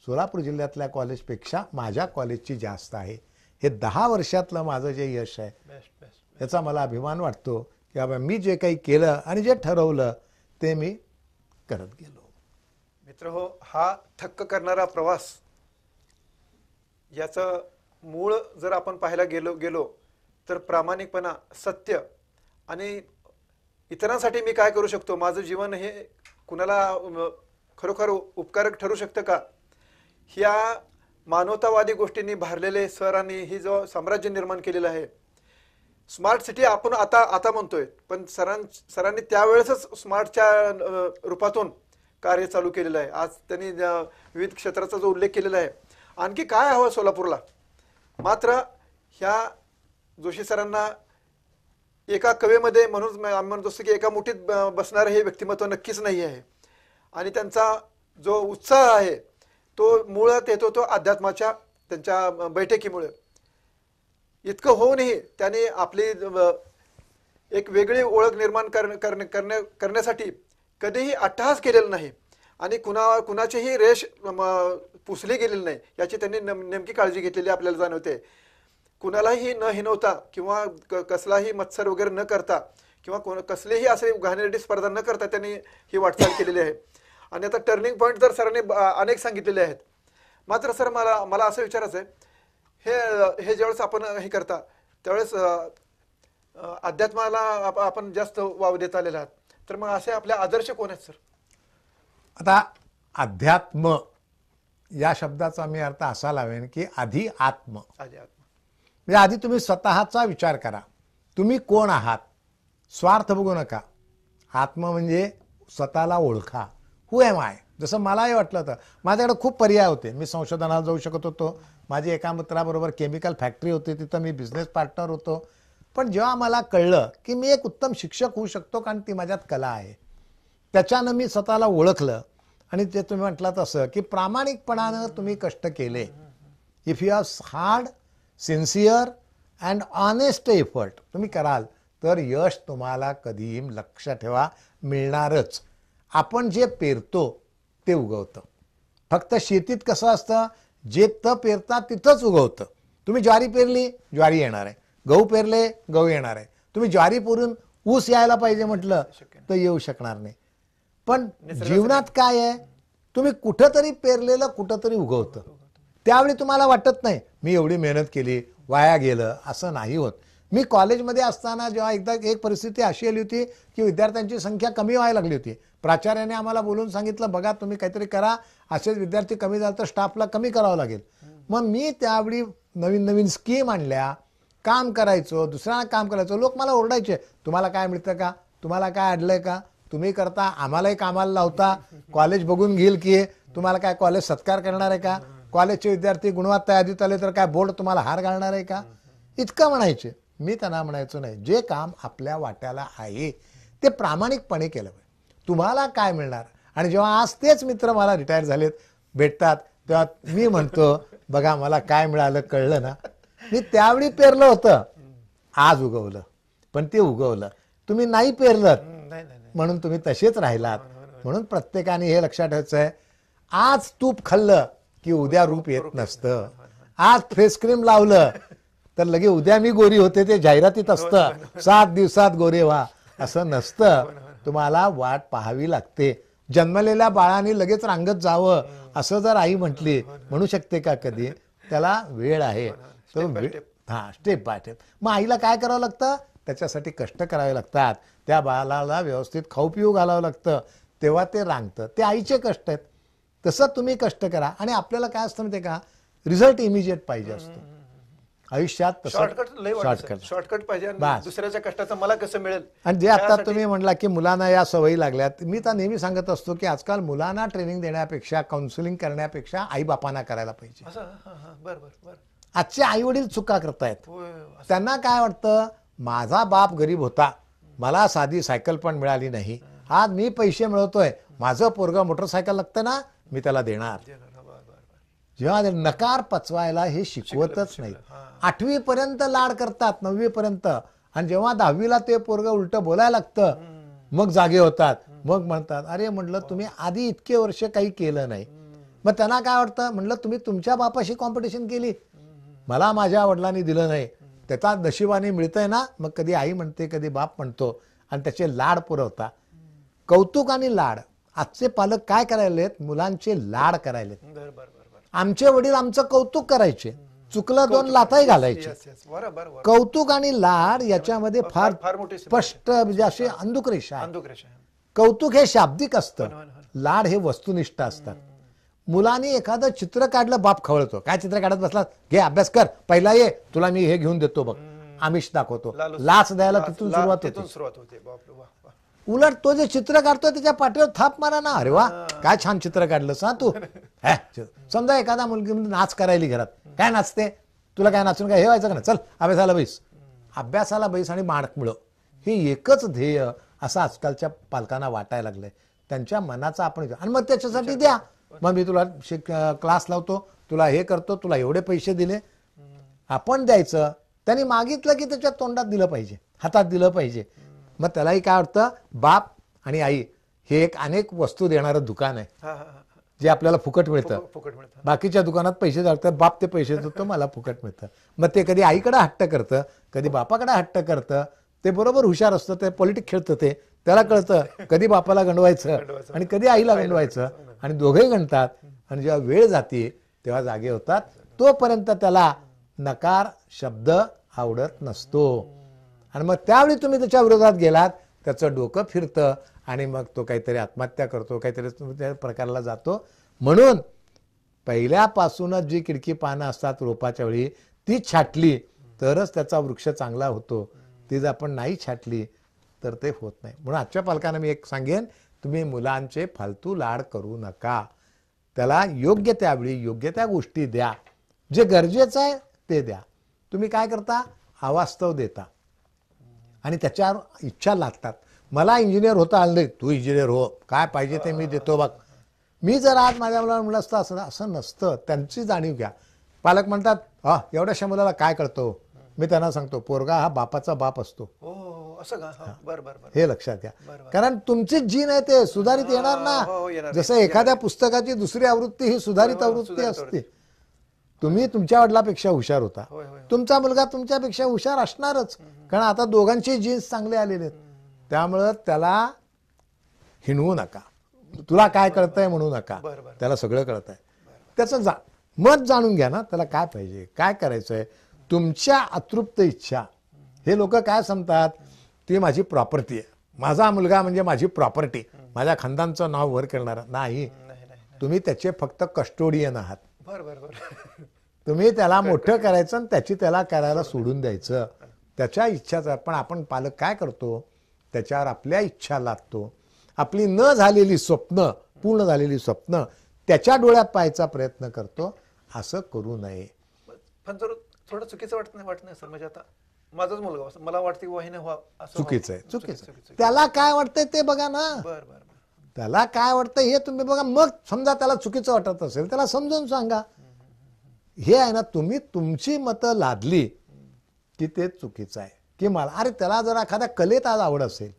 सोलापूर जिल्ह्यातल्या कॉलेजपेक्षा माझ्या कॉलेजची जास्त आहे. हे 10 वर्षातलं माझं जे यश आहे याचा मला अभिमान वाटतो की बाबा मी जे काही केलं आणि जे ठरवलं ते मी करत गेलो. मित्र हो, हा थक्क करणारा प्रवास याचं मूळ जर आपण पाहायला गेलो तर प्रामाणिकपणा, सत्य आणि इतरांसाठी मी काय करू शकतो, माझं जीवन हे कुणाला खरोखर उपकारक ठरू शकतं का, ह्या मानवतावादी गोष्टींनी भरलेले सरांनी ही जो साम्राज्य निर्माण केलेलं आहे. स्मार्ट सिटी आपण आता म्हणतोय, पण सरांनी त्यावेळेसच स्मार्टच्या रूपातून कार्य चालू केलेलं आहे. आज त्यांनी विविध क्षेत्राचा जो उल्लेख केलेला आहे. आणखी काय हवं सोलापूरला? मात्र ह्या जोशी सरांना एका कवेमध्ये म्हणून आम्ही म्हणतो की एका मुठीत बसणारं हे व्यक्तिमत्व नक्कीच नाही आहे. आणि त्यांचा जो उत्साह आहे तो मुळात येतो तो अध्यात्माच्या त्यांच्या बैठकीमुळे. इतकं होऊनही त्याने आपली एक वेगळी ओळख निर्माण करण्यासाठी कधीही अट्टहास केलेला नाही आणि कुणाचीही रेष पुसली गेलेली नाही याची त्यांनी नेमकी काळजी घेतलेली आपल्याला जाणवते. कुणालाही न हिनवता किंवा कसलाही मत्सर वगैरे न करता किंवा कसलीही असे घाणेरडी स्पर्धा न करता त्यांनी ही वाटचाल केलेली आहे. आणि आता टर्निंग पॉईंट जर सरांनी अनेक सांगितलेले आहेत. मात्र सर मला असं विचारायचं आहे, हे ज्यावेळेस आपण हे करता त्यावेळेस अध्यात्माला आपण जास्त वाव देत आलेला आहात, तर मग असे आपले आदर्श कोण आहेत सर? आता अध्यात्म या शब्दाचा मी अर्थ असा लावेन की आधी आत्म. म्हणजे आधी तुम्ही स्वतःचा विचार करा, तुम्ही कोण आहात, स्वार्थ बघू नका. आत्म म्हणजे स्वतःला ओळखा. हू एम आय. जसं मलाही वाटलं होतं, माझ्याकडे खूप पर्याय होते, मी संशोधनाला जाऊ शकत होतो, माझी एका मित्राबरोबर केमिकल फॅक्टरी होती, तिथं मी बिझनेस पार्टनर होतो. पण जेव्हा मला कळलं की मी एक उत्तम शिक्षक होऊ शकतो कारण ती माझ्यात कला आहे, त्याच्यानं मी स्वतःला ओळखलं. आणि ते तुम्ही म्हटलं तसं की प्रामाणिकपणानं तुम्ही कष्ट केले, if you have hard sincere and honest effort तुम्ही कराल तर यश तुम्हाला कधीही लक्षात ठेवा मिळणारच. आपण जे पेरतो ते उगवतं. फक्त शेतीत कसं असतं, जे पेरतात तिथंच उगवतं. तुम्ही ज्वारी पेरली, ज्वारी येणार आहे. गहू पेरले, गहू येणार आहे. तुम्ही ज्वारी पेरून ऊस यायला पाहिजे म्हटलं तर येऊ शकणार नाही. पण जीवनात काय आहे, तुम्ही कुठंतरी पेरलेलं कुठंतरी उगवतं. त्यावेळी तुम्हाला वाटत नाही मी एवढी मेहनत केली वाया गेलं, असं नाही होत. मी कॉलेजमध्ये असताना जेव्हा एकदा एक परिस्थिती अशी आली होती की विद्यार्थ्यांची संख्या कमी व्हायला लागली होती, प्राचार्याने आम्हाला बोलून सांगितलं बघा तुम्ही काहीतरी करा, असेच विद्यार्थी कमी झाले तर स्टाफला कमी करावं लागेल. मग मी त्यावेळी नवीन नवीन स्कीम आणल्या, काम करायचो, दुसऱ्यांना काम करायचो. लोक मला ओरडायचे, तुम्हाला काय मिळतं का, तुम्हाला काय अडलंय का, तुम्ही करता आम्हालाही कामाला लावता, कॉलेज बघून घेईल की तुम्हाला काय कॉलेज सत्कार करणार आहे का, कॉलेजचे विद्यार्थी गुणवत्ता यादीत आले तर काय बोर्ड तुम्हाला हार घालणार आहे का, इतकं म्हणायचे. मी त्यांना म्हणायचो नाही, जे काम आपल्या वाट्याला आहे ते प्रामाणिकपणे केलं पाहिजे. तुम्हाला काय मिळणार. आणि जेव्हा आज तेच मित्र मला रिटायर झालेत भेटतात तेव्हा मी म्हणतो बघा मला काय मिळालं कळलं ना, मी त्यावेळी पेरलं होतं, आज उगवलं. पण ते उगवलं, तुम्ही नाही पेरलं म्हणून तुम्ही तसेच राहिलात. म्हणून प्रत्येकाने हे लक्षात ठेवायचं आहे, आज तूप खाल्लं की उद्या रूप येत नसतं. आज फेस क्रीम लावलं तर लगे उद्या मी गोरी होते ते जाहिरातीत असतं, 7 दिवसात गोरे व्हा असं नसतं. तुम्हाला वाट पाहावी लागते. जन्मलेल्या बाळाने लगेच रांगत जावं असं जर आई म्हटली म्हणू शकते का कधी? त्याला वेळ आहे. तो स्टेप बाय स्टेप. मग आईला काय करावं लागतं, त्याच्यासाठी कष्ट करावे लागतात. त्या बाळाला व्यवस्थित खाऊ पिऊ घालावं लागतं, तेव्हा ते रांगतं. ते आईचे कष्ट आहेत. तसं तुम्ही कष्ट करा. आणि आपल्याला काय असतं माहिती का, रिझल्ट इमिजिएट पाहिजे असतो आयुष्यात. शॉर्टकट पाहिजे, दुसऱ्याच्या कष्टाचं मला कसं मिळेल. आणि जे आता तुम्ही म्हणला की मुलांना या सवयी लागल्यात, मी तर नेहमी सांगत असतो की आजकाल मुलांना ट्रेनिंग देण्यापेक्षा काउन्सिलिंग करण्यापेक्षा आई बापांना करायला पाहिजे. आजचे आई वडील चुका करतायत. होय. त्यांना काय वाटतं, माझा बाप गरीब होता, मला साधी सायकल पण मिळाली नाही, आज मी पैसे मिळवतोय, माझं पोरगं मोटरसायकल लागतं ना, मी त्याला देणार. जेव्हा नकार पचवायला हे शिकवतच नाही. 8वी पर्यंत लाड करतात, 9वी पर्यंत, आणि जेव्हा 10वीला ते पोरगं उलट बोलायला लागतं मग जागे होतात. मग म्हणतात, अरे म्हटलं तुम्ही आधी इतके वर्ष काही केलं नाही. मग त्यांना काय वाटतं, म्हटलं तुम्ही तुमच्या बापाशी कॉम्पिटिशन केली, मला माझ्या वडिलांनी दिलं नाही, त्याचा नशिबाने मिळतंय ना. मग कधी आई म्हणते, कधी बाप म्हणतो, आणि त्याचे लाड पुरवता. कौतुक आणि लाड. आजचे पालक काय करायलेत, मुलांचे लाड करायलेत. आमचे वडील आमचं कौतुक करायचे, चुकलं 2 लाथाही घालायचे. कौतुक आणि लाड याच्यामध्ये फार मोठी स्पष्ट म्हणजे अशी अंधुकरेषा आहे. कौतुक हे शाब्दिक असतं, लाड हे वस्तुनिष्ठ असतात. मुलांनी एखादं चित्र काढलं, बाप खवळतो, काय चित्र काढत बसला, घे अभ्यास कर, पहिला ये, तुला मी हे घेऊन देतो बघ, आमिष दाखवतो. लाच द्यायला तिथून सुरुवात होते. उलट तो जे चित्र काढतो त्याच्या पाठीवर थाप मारा ना, अरे वा काय छान चित्र काढलंस हा तू. समजा एखादा मुलगी नाच करायली घरात, काय नाचते, तुला काय नाचून काय हे व्हायचं का नाही, चल अभ्यासाला बैस. अभ्यासाला बैस आणि माणक मिळव, हे एकच ध्येय असं आजकालच्या पालकांना वाटायला लागलंय. त्यांच्या मनाचा आपण, आणि मग त्याच्यासाठी द्या, मग मी तुला क्लास लावतो, तुला हे करतो, तुला एवढे पैसे दिले. आपण द्यायचं, त्यांनी मागितलं की त्याच्या तोंडात दिलं पाहिजे, हातात दिलं पाहिजे. मग त्यालाही काय वाटतं, बाप आणि आई हे एक अनेक वस्तू देणारं दुकान आहे, जे आपल्याला फुकट मिळतं. बाकीच्या दुकानात पैसे जातात, बाप ते पैसे देतो, मला फुकट मिळतं. मग ते कधी आईकडे हट्ट करतं, कधी बापाकडे हट्ट करतं. ते बरोबर हुशार असतं, ते पॉलिटिक्स खेळतं, ते त्याला कळतं कधी बापाला गंडवायचं आणि कधी आईला गंडवायचं, आणि दोघेही गणतात. आणि जेव्हा वेळ जाते तेव्हा जागे होतात. तोपर्यंत त्याला नकार शब्द आवडत नसतो, आणि मग त्यावेळी तुम्ही त्याच्या विरोधात गेलात, त्याचं डोकं फिरतं, आणि मग तो काहीतरी आत्महत्या करतो, काहीतरी त्या प्रकाराला जातो. म्हणून पहिल्यापासूनच जी किडकी पानं असतात रोपाच्या वेळी, ती छाटली तरच त्याचा वृक्ष चांगला होतो. ती जर आपण नाही छाटली तर ते होत नाही. म्हणून आजच्या पालकांना मी एक सांगेन, तुम्ही मुलांचे फालतू लाड करू नका. त्याला योग्य त्यावेळी योग्य त्या गोष्टी द्या, जे गरजेचं आहे ते द्या. तुम्ही काय करता, अवास्तव देता आणि त्याच्यावर इच्छा लागतात. मला इंजिनियर होता आलं नाही, तू इंजिनियर हो, काय पाहिजे ते मी देतो बघ. मी जर आज माझ्या मुलाला म्हणलं असतं असं, असं नसतं. त्यांची जाणीव घ्या. पालक म्हणतात, हा एवढ्याशा मुलाला काय कळतो. मी त्यांना सांगतो, पोरगा हा बापाचा बाप असतो, हे लक्षात घ्या. कारण तुमची जीन आहे ते सुधारित येणार ना. जसं एखाद्या पुस्तकाची दुसरी आवृत्ती ही सुधारित आवृत्ती असते. तुम्ही तुमच्या वडिलापेक्षा हुशार होता, तुमचा मुलगा तुमच्यापेक्षा हुशार असणारच, कारण आता दोघांचे जीन्स चांगले आलेले आहेत. त्यामुळं त्याला हिणवू नका, तुला काय कळतंय म्हणू नका, त्याला सगळं कळतंय. त्याचं मत जाणून घ्या ना, त्याला काय पाहिजे, काय करायचंय. तुमच्या अतृप्त इच्छा, हे लोक काय समजतात, ती माझी प्रॉपर्टी आहे, माझा मुलगा म्हणजे माझी प्रॉपर्टी, माझ्या खानदानचं नाव वर करणार नाही. तुम्ही त्याचे फक्त कस्टोडियन आहात. तुम्ही त्याला मोठं करायचं आणि त्याची त्याला करायला सोडून द्यायचं, त्याच्या इच्छाचा. पण आपण पालक काय करतो, त्याच्यावर आपल्या इच्छा लादतो, आपली न झालेली स्वप्न, पूर्ण झालेली स्वप्न त्याच्या डोळ्यात पाहायचा प्रयत्न करतो. असं करू नये. पण जर थोडं चुकीचं वाटत नाही सर, म्हणजे आता माझाच मुलगा मला वाटतं चुकीचं आहे, चुकीचं. त्याला काय वाटतंय ते बघा ना. त्याला काय वाटतं हे तुम्ही बघा. मग समजा त्याला चुकीचं वाटत असेल, त्याला समजावून सांगा. हे आहे ना, तुम्ही तुमची मतं लादली की ते चुकीचं आहे. की मला अरे त्याला जर एखाद्या कलेत आज आवड असेल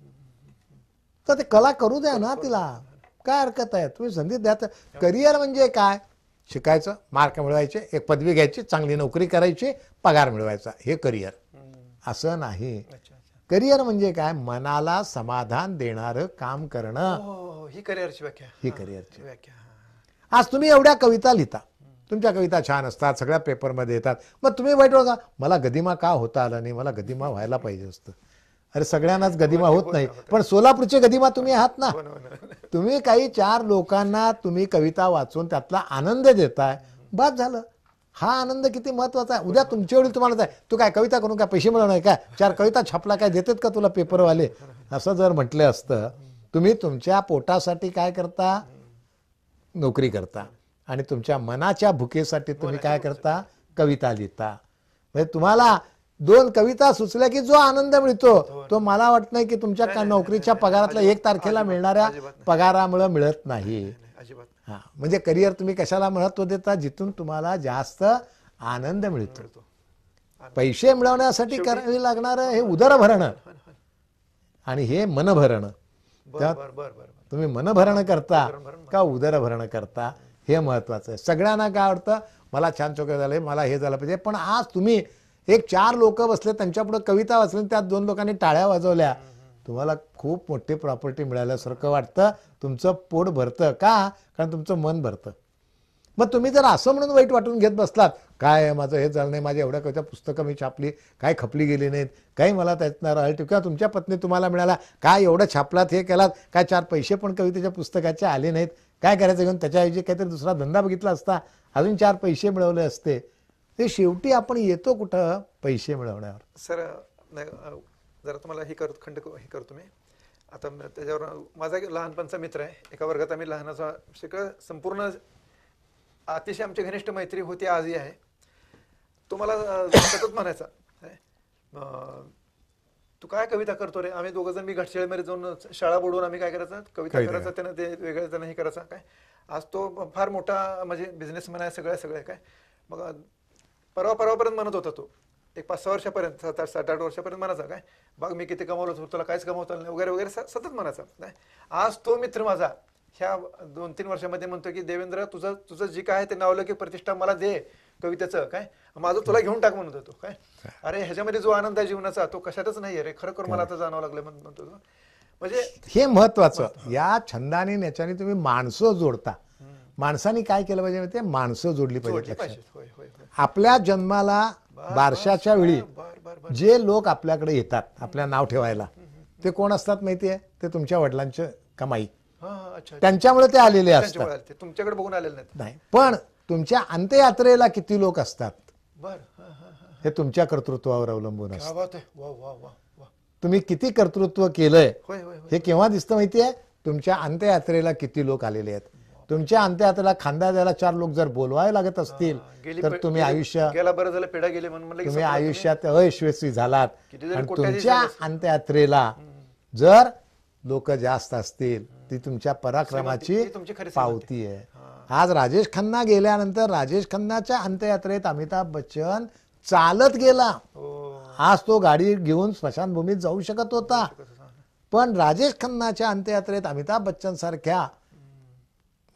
तर ते कला करू द्या ना, तिला काय हरकत आहे. तुम्ही संधी द्या. करिअर म्हणजे काय, शिकायचं, मार्क मिळवायचे, एक पदवी घ्यायची, चांगली नोकरी करायची, पगार मिळवायचा, हे करिअर. असं नाही. करिअर म्हणजे काय, मनाला समाधान देणारं काम करणं, ही करिअरची व्याख्या. ही करिअरची व्याख्या. आज तुम्ही एवढ्या कविता लिहिता, तुमच्या कविता छान असतात, सगळ्या पेपरमध्ये येतात. मग तुम्ही वाईट बघा, मला गदिमा का होता आला नाही, मला गदिमा व्हायला पाहिजे असतं. अरे सगळ्यांनाच गदिमा होत नाही, पण सोलापूरचे गदिमा तुम्ही आहात ना. तुम्ही काही 4 लोकांना तुम्ही कविता वाचून त्यातला आनंद देताय, बाद झालं. हा आनंद किती महत्वाचा आहे. उद्या तुमच्या वेळी तुम्हाला जाय, तू काय कविता करून काय पैसे मिळवणार काय, 4 कविता छापला काय देतात का तुला पेपरवाले, असं जर म्हटलं असतं. तुम्ही तुमच्या पोटासाठी काय करता, नोकरी करता, आणि तुमच्या मनाच्या भुकेसाठी तुम्ही काय करता, कविता लिहिता. म्हणजे तुम्हाला 2 कविता सुचल्या की जो आनंद मिळतो तो मला वाटत नाही की तुमच्या नोकरीच्या पगारातला 1 तारखेला मिळणाऱ्या पगारामुळे मिळत नाही. अजिबात. हा, म्हणजे करिअर तुम्ही कशाला महत्व देता, जिथून तुम्हाला जास्त आनंद मिळतो. पैसे मिळवण्यासाठी करावे लागणारं हे उदरभरणं आणि हे मनभरणं. तुम्ही मनभरणं करता का उदरभरणं करता हे महत्वाचं आहे. सगळ्यांना काय वाटतं मला छान चोखे झाले, मला हे झालं पाहिजे, पण आज तुम्ही 4 लोक बसले त्यांच्यापुढे कविता वाचली, त्यात 2 लोकांनी टाळ्या वाजवल्या, तुम्हाला खूप मोठी प्रॉपर्टी मिळाल्यासारखं वाटतं. तुमचं पोट भरतं का? कारण तुमचं मन भरतं. मग तुम्ही जर असं म्हणून वाईट वाटून घेत बसलात, काय माझं हे झालं नाही, माझ्या एवढ्या कविता पुस्तकं मी छापली, काय खपली गेली नाहीत, काही मला त्यातनं रॉयल्टी किंवा तुमच्या पत्नी तुम्हाला मिळाला, काय एवढं छापलात हे केलात, काय 4 पैसे पण कवितेच्या पुस्तकाचे आले नाहीत, काय करायचं घेऊन त्याच्याऐवजी काहीतरी दुसरा धंदा बघितला असता, अजून 4 पैसे मिळवले असते. ते शेवटी आपण येतो कुठं? पैसे मिळवण्यावर. सर जरा तुम्हाला हे करतो मी आता. त्याच्यावर माझा एक लहानपणचा मित्र आहे, एका वर्गात आम्ही लहानाचा शिकळ, संपूर्ण अतिशय आमची घनिष्ठ मैत्री होती, आजही आहे. तो मला सतत म्हणायचा, तू काय कविता करतो रे? आम्ही 2 जण मी घाटशिळेमध्ये जाऊन शाळा बुडवून आम्ही काय करायचं, कविता करायचं, त्यानं ते वेगळं त्यानं हे करायचं. काय आज तो फार मोठा म्हणजे बिझनेसमॅन आहे, सगळं काय. मग परवापर्यंत म्हणत होता तो, एक 5-6 वर्षापर्यंत, 7-8 वर्षापर्यंत म्हणायचा, काय बघ मी किती कमावलं, तुला काहीच कमावता नाही वगैरे वगैरे सतत म्हणायचा. नाही, आज तो मित्र माझा ह्या 2-3 वर्षामध्ये म्हणतो की देवेंद्र, तुझं जी काय ते नावलौकिक प्रतिष्ठा मला दे कवितेचं, काय माझं तुला घेऊन टाक म्हणत होतो. काय अरे ह्याच्यामध्ये जो आनंद आहे जीवनाचा तो कशातच नाही रे, खरोखर मला आता जाणवं लागलं म्हणतो. म्हणजे हे महत्वाचं. या छंदाने याच्याने तुम्ही माणसं जोडता. माणसाने काय केलं पाहिजे माहिती आहे? माणसं जोडली पाहिजे. आपल्या जन्माला बारशाच्या वेळी जे लोक आपल्याकडे येतात आपल्या नाव ठेवायला, ते कोण असतात माहितीये? ते तुमच्या वडिलांचे कमाई, त्यांच्यामुळे ते आलेले असतात, तुमच्याकडे बघून आलेले नाही. पण तुमच्या अंत्ययात्रेला किती लोक असतात हे तुमच्या कर्तृत्वावर अवलंबून असतं. तुम्ही किती कर्तृत्व केलंय हे केव्हा दिसतं माहितीये? तुमच्या अंत्ययात्रेला किती लोक आलेले आहेत. तुमच्या अंत्ययात्रेला खांदा द्यायला 4 लोक जर बोलवायला लागत असतील तर तुम्ही आयुष्यात अयशस्वी झालात. आणि तुमच्या अंत्ययात्रेला जर लोक जास्त असतील ती तुमच्या पराक्रमाची पावती आहे. आज राजेश खन्ना गेल्यानंतर राजेश खन्नाच्या अंत्ययात्रेत अमिताभ बच्चन चालत गेला. आज तो गाडी घेऊन स्मशानभूमीत जाऊ शकत होता, पण राजेश खन्नाच्या अंत्ययात्रेत अमिताभ बच्चन सारख्या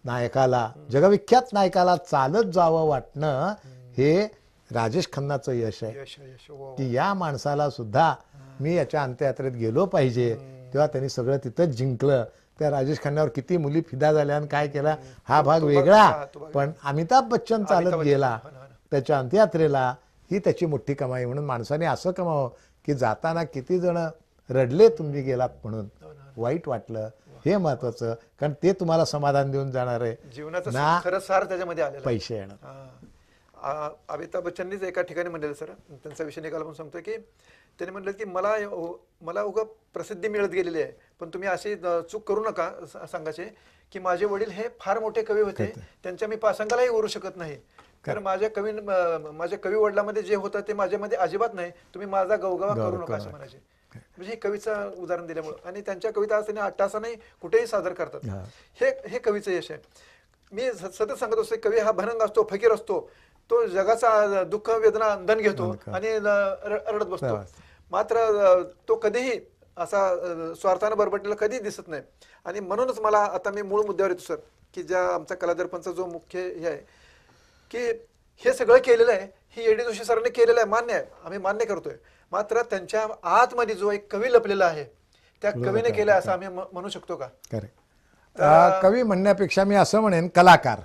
नायकाला, जगविख्यात नायकाला चालत जावं वाटणं हे राजेश खन्नाचं यश आहे. की या माणसाला सुद्धा मी याच्या अंत्ययात्रेत गेलो पाहिजे, तेव्हा त्यांनी सगळं तिथंच जिंकलं. त्या राजेश खन्नावर किती मुली फिदा झाल्या आणि काय केला हा भाग वेगळा, पण अमिताभ बच्चन चालत गेला त्याच्या अंत्ययात्रेला, ही त्याची मोठी कमाई. म्हणून माणसाने असं कमावं की जाताना किती जण रडले तुम्ही गेलात म्हणून, वाईट वाटलं, हे महत्वाचं. कारण ते तुम्हाला समाधान देऊन जाणार आहे, जीवनाचं खरं सार त्याच्यामध्ये आलेलं, पैसे येणार. अमिताभ बच्चननीच एका ठिकाणी म्हणलेलं सर, त्यांचा विषय निकाल पण सांगतोय की त्यांनी म्हणलं की मला उगा प्रसिद्धी मिळत गेलेली आहे, पण तुम्ही अशी चूक करू नका सांगायचे की माझे वडील हे फार मोठे कवी होते, त्यांच्या मी पासंगालाही उरू शकत नाही, कारण माझ्या कवी वडिलांमध्ये जे होतं ते माझ्यामध्ये अजिबात नाही, तुम्ही माझा गवगवा करू नका असं म्हणायचे. म्हणजे हे कवीचं उदाहरण दिल्यामुळे, आणि त्यांच्या कविता असताना अट्टासाने कुठेही सादर करतात. हे कवीचं यश आहे. मी सतत सांगत असतो कवी हा भनंग असतो, फकीर असतो, तो जगाचा दुःख वेदना दन घेतो आणि रडत बसतो, मात्र तो कधीही असा स्वार्थानं बरबटलेला कधी दिसत नाही. आणि म्हणूनच मला आता मी मूळ मुद्द्यावर येतो सर, की ज्या आमचा कलादर्पणचा जो मुख्य हे आहे की हे सगळं केलेलं आहे, ही एडी जोशी सरांनी केलेलं आहे, मान्य आहे, आम्ही मान्य करतोय, मात्र त्यांच्या आतमध्ये जो एक कवी लपलेला आहे त्या कवीने केलं असं आम्ही म्हणू शकतो का? कवी म्हणण्यापेक्षा मी असं म्हणेन कलाकार.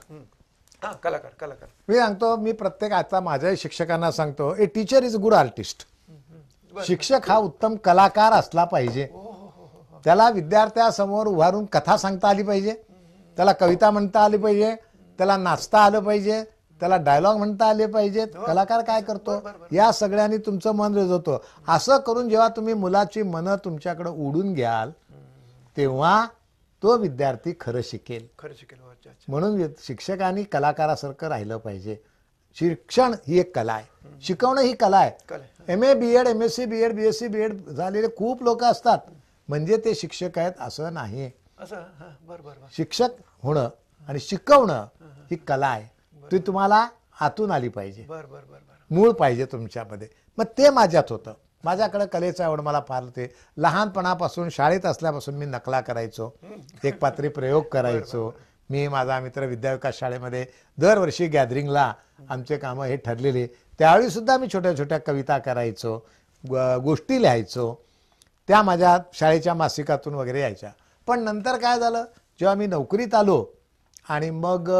कलाकार मी सांगतो, मी प्रत्येक आता माझ्याही शिक्षकांना सांगतो, a teacher is good artist. शिक्षक हा उत्तम कलाकार असला पाहिजे. त्याला विद्यार्थ्यासमोर उभारून कथा सांगता आली पाहिजे, त्याला कविता म्हणता आली पाहिजे, त्याला नाचता आलं पाहिजे, त्याला डायलॉग म्हणता आले पाहिजेत. कलाकार काय करतो, या सगळ्यांनी तुमचं मन रिझवतो. असं करून जेव्हा तुम्ही मुलाची मनं तुमच्याकडे ओढून घ्याल तेव्हा तो विद्यार्थी खरं शिकेल. म्हणून शिक्षकांनी कलाकारासारखं राहिलं पाहिजे. शिक्षण ही एक कला आहे, शिकवणं ही कला आहे. MA BEd MSc BEd BSc BEd झालेले खूप लोक असतात, म्हणजे ते शिक्षक आहेत असं नाही. शिक्षक होणं आणि शिकवणं ही कला आहे, ती तुम्हाला आतून आली पाहिजे, मूळ पाहिजे तुमच्यामध्ये. मग ते माझ्यात होतं. माझ्याकडे कलेचं आवड मला फार होते. लहानपणापासून शाळेत असल्यापासून मी नकला करायचो, एक पात्री प्रयोग करायचो. मी माझा मित्र विद्याविकास शाळेमध्ये दरवर्षी गॅदरिंगला आमचे कामं हे ठरलेले. त्यावेळी सुद्धा मी छोट्या छोट्या कविता करायचो, गोष्टी लिहायचो. त्या माझ्या शाळेच्या मासिकातून वगैरे यायच्या. पण नंतर काय झालं, जेव्हा मी नोकरीत आलो आणि मग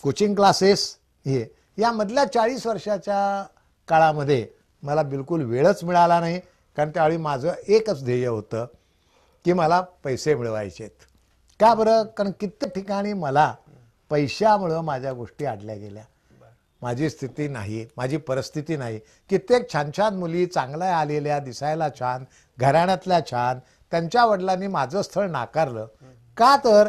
कोचिंग क्लासेस हे यामधल्या 40 वर्षाच्या काळामध्ये मला बिलकुल वेळच मिळाला नाही. कारण त्यावेळी माझं एकच ध्येय होतं की मला पैसे मिळवायचेत. का बरं? कारण कित्येक ठिकाणी मला पैशामुळं माझ्या गोष्टी अडल्या गेल्या. माझी स्थिती नाही, माझी परिस्थिती नाही. कित्येक छान छान मुली, चांगल्या आलेल्या, दिसायला छान, घराण्यातल्या छान, त्यांच्या वडिलांनी माझं स्थळ नाकारलं. का तर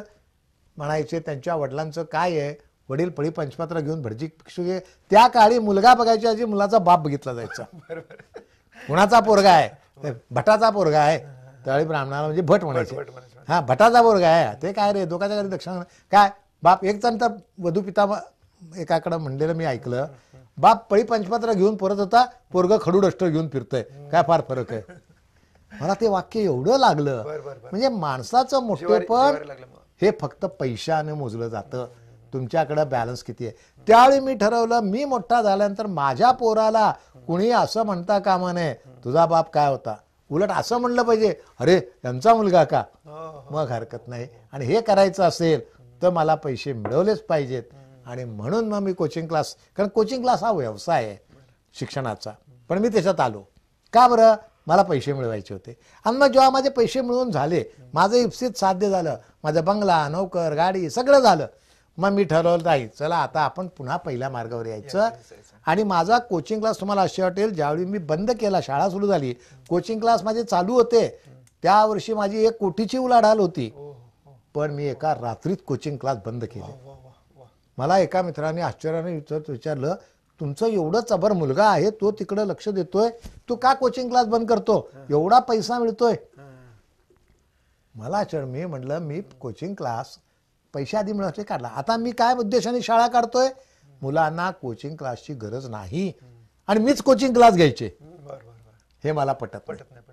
म्हणायचे त्यांच्या वडिलांचं काय आहे, वडील पळी पंचपात्र घेऊन भटजी भिक्षुक. त्या काळी मुलगा बघायच्या ऐवजी मुलाचा बाप बघितला जायचा. कुणाचा पोरगा आहे, भटाचा पोरगा आहे. त्यावेळी ब्राह्मणाला म्हणजे भट म्हणायचे. हा, भटाचा पोरगा आहे, ते काय रे, दोघाच्या घरी दक्षिणा काय बाप. एक जण तर वधू पिता एकाकडं म्हणलेलं मी ऐकलं, बाप पळी पंचपात्र घेऊन परत होता, पोरग खडूडष्ट घेऊन फिरतोय, काय फार फरक आहे. मला ते वाक्य एवढं लागलं. म्हणजे माणसाचं मोठेपण हे फक्त पैशाने मोजलं जातं. तुमच्याकडे बॅलन्स किती आहे. त्यावेळी मी ठरवलं, मी मोठा झाल्यानंतर माझ्या पोराला कुणी असं म्हणता कामा नये तुझा बाप काय होता. उलट असं म्हणलं पाहिजे, अरे यांचा मुलगा का, मग हरकत नाही. आणि हे करायचं असेल तर मला पैसे मिळवलेच पाहिजेत. आणि म्हणून मग मी कोचिंग क्लास, कारण कोचिंग क्लास हा व्यवसाय आहे शिक्षणाचा, पण मी त्याच्यात आलो. का बरं? मला पैसे मिळवायचे होते. आणि मग जेव्हा माझे पैसे मिळवून झाले, माझं इप्सित साध्य झालं, माझा बंगला, नोकर, गाडी सगळं झालं, मग मी ठरवलं नाही, चला आता आपण पुन्हा पहिल्या मार्गावर यायचं. आणि माझा कोचिंग क्लास, तुम्हाला असे वाटेल, ज्यावेळी मी बंद केला, शाळा सुरू झाली, कोचिंग क्लास माझे चालू होते. त्या वर्षी माझी 1 कोटीची उलाढाल होती. पण मी एका रात्रीत कोचिंग क्लास बंद केले. मला एका मित्राने आश्चर्याने विचारलं, तुमचं एवढं चबर मुलगा आहे, तो तिकडे लक्ष देतोय, तू का कोचिंग क्लास बंद करतो, एवढा पैसा मिळतोय. मला मी म्हटलं, मी कोचिंग क्लास पैसे आधी मिळवायचे काढला, आता मी काय उद्देशाने शाळा काढतोय, मुलांना कोचिंग क्लासची गरज नाही आणि मीच कोचिंग क्लास घ्यायचे, हे मला पटत नाही.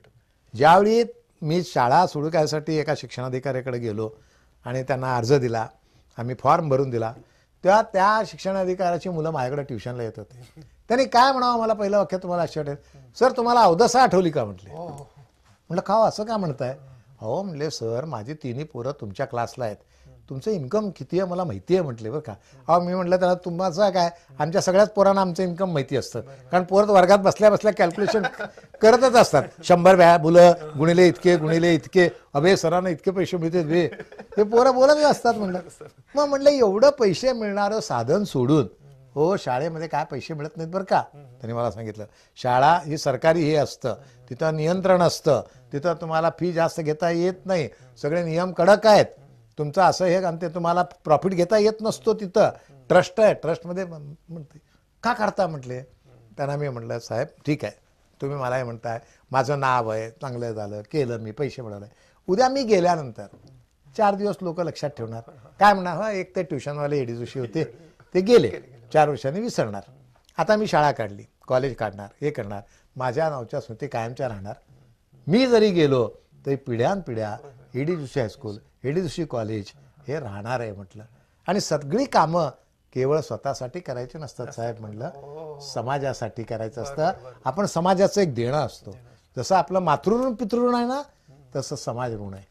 ज्यावेळी मी शाळा सुरू करायसाठी एका शिक्षणाधिकाऱ्याकडे गेलो आणि त्यांना अर्ज दिला, आम्ही फॉर्म भरून दिला, तेव्हा त्या शिक्षणाधिकाऱ्याची मुलं माझ्याकडे ट्युशनला येत होते. त्यांनी काय म्हणावं, मला पहिलं वाक्य तुम्हाला आश्चर्य वाटेल, सर तुम्हाला अवदसा आठवली का म्हटले. म्हटलं का असं का म्हणताय. हो म्हणले, सर माझी 3 पोरं तुमच्या क्लासला आहेत, तुमचं इन्कम किती आहे मला माहिती आहे म्हटले. बरं का. अहो मी म्हटलं त्याला तुमचं काय, आमच्या सगळ्याच पोरांना आमचं इन्कम माहिती असतं, कारण पोरं वर्गात बसल्या बसल्या कॅल्क्युलेशन करतच असतात. 100 मुलं गुणिले इतके गुणिले इतके, अबे सरांना इतके पैसे मिळते बे, ते पोरं बोलतच असतात. म्हणलं मग म्हटलं एवढं पैसे मिळणारं साधन सोडून, हो शाळेमध्ये काय पैसे मिळत नाहीत बरं का. त्यांनी मला सांगितलं, शाळा ही सरकारी हे असतं, तिथं नियंत्रण असतं, तिथं तुम्हाला फी जास्त घेता येत नाही, सगळे नियम कडक आहेत, तुमचं असं हे आणि ते तुम्हाला प्रॉफिट घेता येत नसतो, तिथं ट्रस्ट आहे, ट्रस्टमध्ये म्हणते का करता म्हटले. त्यांना मी म्हटलं, साहेब ठीक आहे, तुम्ही मला हे म्हणताय, माझं नाव आहे, चांगलं झालं, केलं, मी पैसे मिळवले, उद्या मी गेल्यानंतर 4 दिवस लोक लक्षात ठेवणार, काय म्हणणार, हा एक ते ट्युशनवाले एडी जोशी होते, ते गेले, 4 वर्षांनी विसरणार. आता मी शाळा काढली, कॉलेज काढणार, हे करणार, माझ्या नावच्या स्मृती कायमच्या राहणार. मी जरी गेलो तरी पिढ्यानपिढ्या A D Joshi high school, A D Joshi college हे राहणार आहे म्हटलं. आणि सगळी कामं केवळ स्वतःसाठी करायची नसतात साहेब, म्हटलं समाजासाठी करायचं असतं. आपण समाजाचं एक देणं असतो, जसं आपलं मातृऋण पितृऋण आहे ना, तसं समाज ऋण आहे.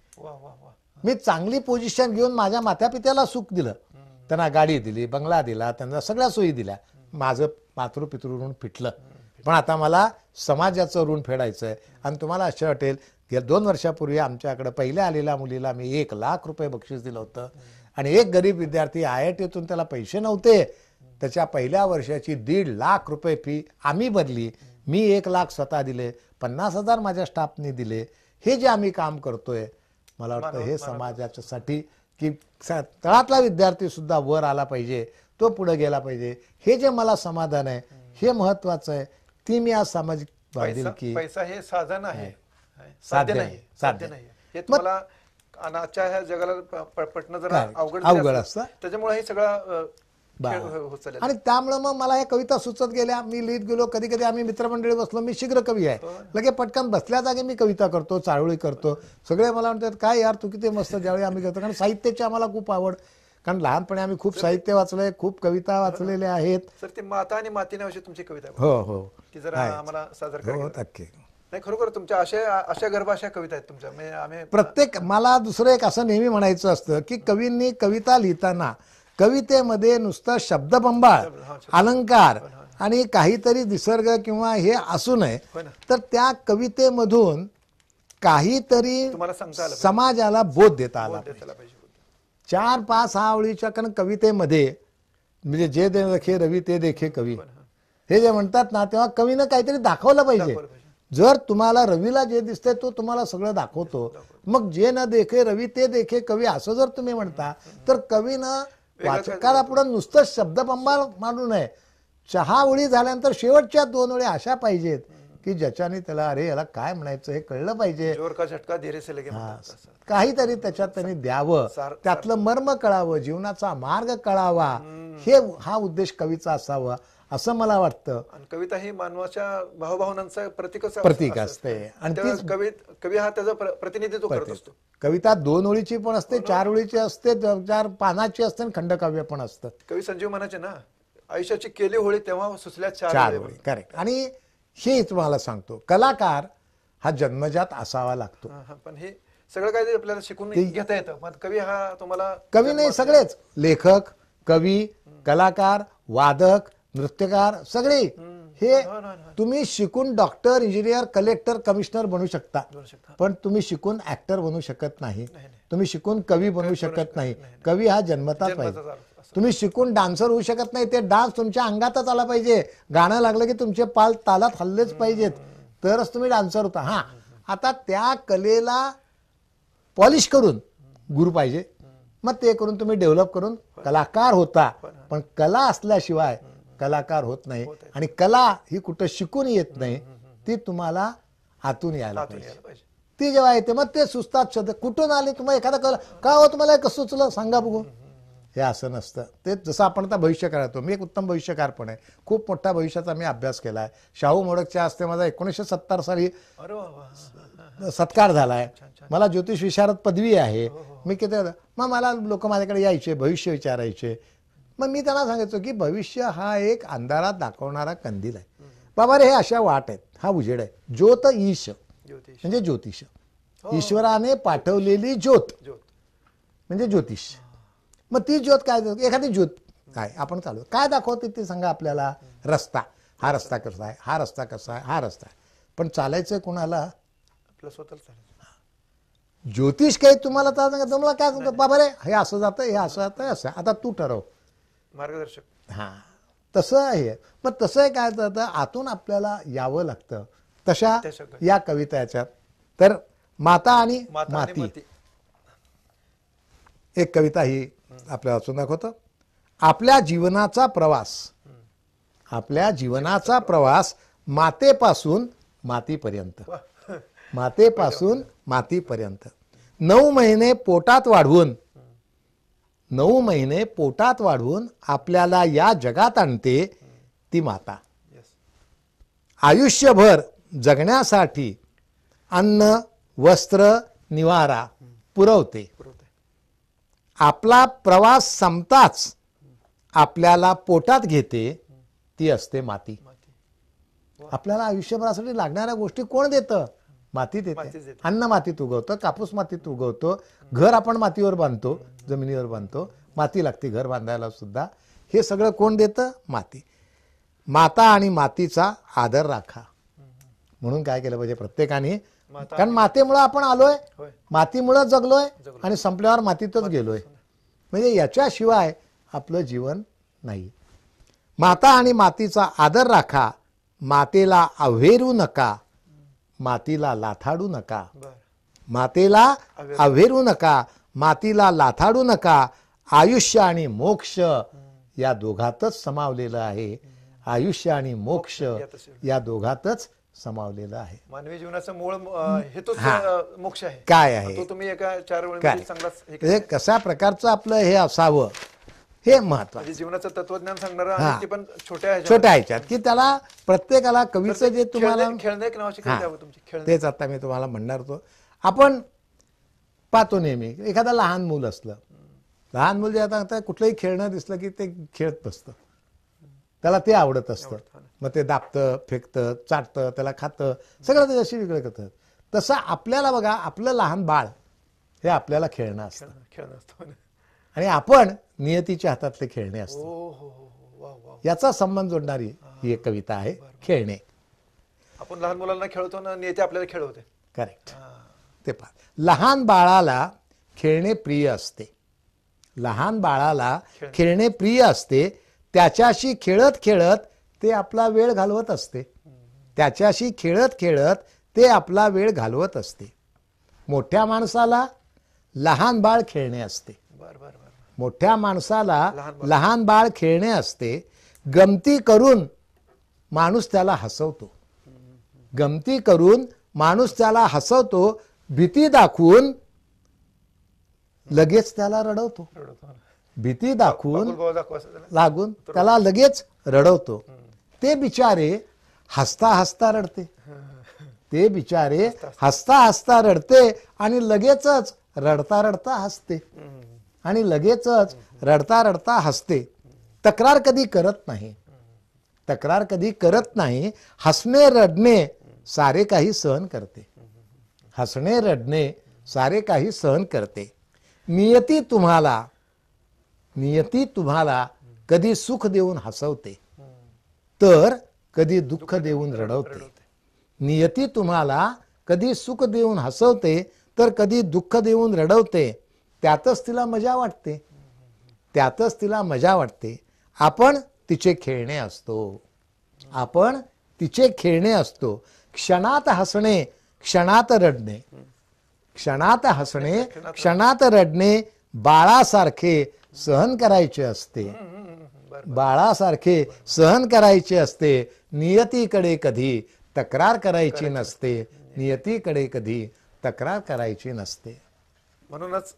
मी चांगली पोझिशन घेऊन माझ्या मातापित्याला सुख दिलं, त्यांना गाडी दिली, बंगला दिला, त्यांना सगळ्या सोयी दिल्या, माझं मातृपितृऋण फिटलं. पण आता मला समाजाचं ऋण फेडायचं आहे. आणि तुम्हाला आश्चर्य वाटेल, गेल्या 2 वर्षापूर्वी आमच्याकडे पहिल्या आलेल्या मुलीला मी 1 लाख रुपये बक्षीस दिलं होतं. आणि एक गरीब विद्यार्थी IITतून त्याला पैसे नव्हते, त्याच्या पहिल्या वर्षाची 1.5 लाख रुपये फी आम्ही भरली. मी 1 लाख स्वतः दिले, 50,000 माझ्या स्टाफने दिले. हे जे आम्ही काम करतोय, मला वाटतं हे समाजाच्यासाठी की तळातला विद्यार्थी सुद्धा वर आला पाहिजे, तो पुढे गेला पाहिजे, हे जे मला समाधान आहे हे महत्वाचं आहे. ती मी आज सामाजिक बांधिलकी पैसा हे साधन आहे, साध्य साध्य नाही, नाही, साध्य साध्य नाही. हे तुम्हाला आजच्या ह्या जगाला पटणं जरा काय? अवघड अवघड असतं. असतं. त्याच्यामुळे हे सगळं खेळ बरं. होत चाललेला आणि त्यामुळे मग मला या कविता सुचत गेल्या, मी लिहित गेलो. कधी कधी आम्ही मित्रमंडळी बसलो, मी शीघ्र कवी आहे, लगे पटकन बसल्या जागी मी कविता करतो, चारोळी करतो. सगळे मला म्हणतात काय यार तू किती मस्त, ज्यावेळी आम्ही करतो. कारण साहित्याची आम्हाला खूप आवड, कारण लहानपणी आम्ही खूप साहित्य वाचलंय, खूप कविता वाचलेल्या आहेत. सर ती माता आणि माती नावाची तुमची कविता आहे. हो हो ती जरा आम्हाला सादर करा. हो नक्की. नाही खरोखर तुमच्या अशा गर्भाशा कविता आहेत तुमच्या. म्हणजे आम्ही प्रत्येक मला दुसरं एक असं नेहमी म्हणायचं असतं की कवींनी कविता लिहिताना कवितेमध्ये नुसतं शब्दबंबाळ, अलंकार आणि काहीतरी निसर्ग किंवा हे असू नये, तर त्या कवितेमधून काहीतरी तुम्हाला सांगता आलं समाजाला बोध देता आला पाहिजे. त्याला पाहिजे. 4-5 आवळीच्या कारण कवितेमध्ये म्हणजे जे देखे रवी ते देखे कवी हे जे म्हणतात ना, तेव्हा कवीनं काहीतरी दाखवलं पाहिजे. जर तुम्हाला रवीला जे दिसतंय तो तुम्हाला सगळं दाखवतो, मग जे न देखे रवी ते देखे कवी असं जर तुम्ही म्हणता, तर कवीनं वाचकाला पुढे नुसतं शब्दबंबाळ मांडू नये. 6 ओळी झाल्यानंतर शेवटच्या 2 ओळी अशा पाहिजेत की ज्याच्याने त्याला अरे याला काय म्हणायचं हे कळलं पाहिजे. जोर का झटका धीरे से लगे म्हणतात तसं. काहीतरी त्याच्यात त्यांनी द्यावं, त्यातलं मर्म कळावं, जीवनाचा मार्ग कळावा, हे हा उद्देश कवीचा असावा असं मला वाटतं. आणि कविता ही मानवाच्या भावभावनांचं प्रतीक असते. आणि कवी हा त्याचं प्रतिनिधित्व करत असतो. कविता 2 ओळीची पण असते, 4 ओळीची असते, 4 पानाची असते आणि खंडकाव्य पण असतं. कवी संजीव म्हणायचे ना, आयुष्याची केली होळी तेव्हा सुचल्या 4 ओळी. करेक्ट. आणि हे तुम्हाला सांगतो, कलाकार हा जन्मजात असावा लागतो. पण हे सगळं काही आपल्याला शिकून घेता येतं. मग कवी हा तुम्हाला कवी नाही, सगळेच लेखक, कवी, कलाकार, वादक, नृत्यकार सगळे हे तुम्ही शिकून डॉक्टर, इंजिनियर, कलेक्टर, कमिशनर बनू शकता, पण तुम्ही शिकून ऍक्टर बनू शकत नाही. तुम्ही शिकून कवी बनू शकत नाही. कवी हा जन्मतात पाहिजे. तुम्ही शिकून डान्सर होऊ शकत नाही. ते डान्स तुमच्या अंगातच आला पाहिजे. गाणं लागलं की तुमचे पाल तालात हल्लेच पाहिजेत, तरच तुम्ही डान्सर होता. हा, आता त्या कलेला पॉलिश करून गुरु पाहिजे, मग ते करून तुम्ही डेव्हलप करून कलाकार होता. पण कला असल्याशिवाय कलाकार होत नाही. आणि कला ही कुठं शिकून येत नाही, ती तुम्हाला आतून यायला पाहिजे. ती जेव्हा येते मग ते सुचतात शब्द. कुठून आले तुम्हाला एखादा कला का हो, तुम्हाला कसं सुचलं सांगा बघू. हे असं नसतं. ते जसं आपण आता भविष्य करतो, मी एक उत्तम भविष्यकार पण आहे. खूप मोठा भविष्याचा मी अभ्यास केला आहे. शाहू मोडकच्या हस्ते माझा 1970 साली सत्कार झालाय. मला ज्योतिष विशारद पदवी आहे. मी किती मग मला लोक माझ्याकडे यायचे, भविष्य विचारायचे. मग मी त्यांना सांगायचो की भविष्य हा एक अंधारात दाखवणारा कंदील आहे. बाबा रे, हे अशा वाट आहेत, हा उजेड आहे. ज्योत ईश म्हणजे ज्योतिष, ईश्वराने पाठवलेली ज्योत म्हणजे ज्योतिष. मग ती ज्योत काय, एखादी ज्योत काय आपण चालू काय दाखवते ते सांगा आपल्याला. रस्ता, हा रस्ता कसा आहे, हा रस्ता कसा आहे, हा रस्ता आहे. पण चालायचंय कोणाला? आपलं स्वतःच. ज्योतिष काही तुम्हाला तुम्हाला काय सांगतो, बाबा रे हे असं जातं, हे असं जातं, असं आता तू ठरव, मार्गदर्शक. हा, तसं आहे. मग तसं काय जातं, आतून आपल्याला यावं लागतं. तशा या कविता याच्यात तर माता आणि माती एक कविता ही आपल्याला वाचून दाखवतो. आपल्या जीवनाचा प्रवास, आपल्या जीवनाचा प्रवास मातेपासून मातीपर्यंत, मातेपासून मातीपर्यंत 9 महिने पोटात वाढवून, 9 महिने पोटात वाढवून आपल्याला या जगात आणते ती माता. आयुष्यभर जगण्यासाठी अन्न, वस्त्र, निवारा पुरवते. आपला प्रवास संपताच आपल्याला पोटात घेते ती असते माती. आपल्याला आयुष्यभरासाठी लागणाऱ्या गोष्टी कोण देतं? माती देते. अन्न मातीत उगवतं, कापूस मातीत उगवतो, घर आपण मातीवर बांधतो, जमिनीवर बांधतो, माती लागते घर बांधायला सुद्धा. हे सगळं कोण देतं? माती. माता आणि मातीचा आदर राखा. म्हणून काय केलं पाहिजे प्रत्येकाने, कारण मातेमुळे आपण आलोय, मातीमुळे जगलोय आणि संपल्यावर मातीतच गेलोय. म्हणजे याच्याशिवाय आपलं जीवन नाही. माता आणि मातीचा आदर राखा. मातेला अव्हेरू नका, मातीला लाथाडू नका. मातेला अव्हेरू नका, मातीला लाथाडू नका. आयुष्य आणि मोक्ष या दोघातच समावलेलं आहे. आयुष्य आणि मोक्ष या दोघातच समावलेलं आहे. मानवी जीवनाचं मूळ हेतूच मोक्ष आहे. काय आहे तो तुम्ही एका 4 काय वेळेमध्ये चांगलाच हे केलं. हे कशा प्रकारचं आपलं हे असावं हे महत्वाचं. म्हणजे जीवनाचं तत्वज्ञान सांगणारं हा. आणि ते पण छोट्या छोट्या ह्याच्यात की त्याला प्रत्येकाला कवीचं जे तुम्हाला खेळणे एक नावाची कविता आहे तुमची. खेळणे तेच आता मी तुम्हाला म्हणणार होतो. आपण पाहतो नेहमी एखादा लहान मूल असलं, लहान मूल जे आता कुठलंही खेळणं दिसलं की ते खेळत बसतं, त्याला ते आवडत असतं. मग ते दाबतं, फेकतं, चाटतं, त्याला खातं, सगळं त्याच्याशी वेगळं करतं. तसं आपल्याला बघा, आपलं लहान बाळ हे आपल्याला खेळणं असतं खेळणं असतं. आणि आपण नियतीच्या हातातले खेळणे असतो. हो हो हो वा वा. याचा संबंध जोडणारी ही एक कविता आहे, खेळणे. आपण लहान मुलांना खेळतो ना, नेते आपल्याला खेळवते. करेक्ट. ते पहा, लहान बाळाला खेळणे प्रिय असते. लहान बाळाला खेळणे प्रिय असते. त्याच्याशी खेळत खेळत ते आपला वेळ घालवत असते. त्याच्याशी खेळत खेळत ते आपला वेळ घालवत असते. मोठ्या माणसाला लहान बाळ खेळणे असते. बर बर बर. मोठ्या माणसाला लहान बाळ खेळणे असते. गमती करून माणूस त्याला हसवतो. गमती करून माणूस त्याला हसवतो. भीती दाखवून लगेच त्याला रडवतो. भीती दाखवून लागून त्याला लगेच रडवतो. ते बिचारे हसता हसता रडते. ते बिचारे हसता हसता रडते आणि लगेचच रडता रडता हसते. आणि लगेचच रडता रडता हसते. तक्रार कधी करत नाही. तक्रार कधी करत नाही. हसणे रडणे सारे काही सहन करते. हसणे रडणे सारे काही सहन करते. नियती तुम्हाला कधी सुख देऊन हसवते तर कधी दुःख देऊन रडवते. नियती तुम्हाला कधी सुख देऊन हसवते तर कधी दुःख देऊन रडवते. त्यातच तिला मजा वाटते. त्यातच तिला मजा वाटते. आपण तिचे खेळणे असतो. आपण तिचे खेळणे असतो. क्षणात हसणे, क्षणात रडणे. क्षणात हसणे, क्षणात रडणे बाळासारखे सहन करायचे असते. बाळासारखे सहन करायचे असते. नियतीकडे कधी तक्रार करायची नसते. नियतीकडे कधी तक्रार करायची नसते. म्हणूनच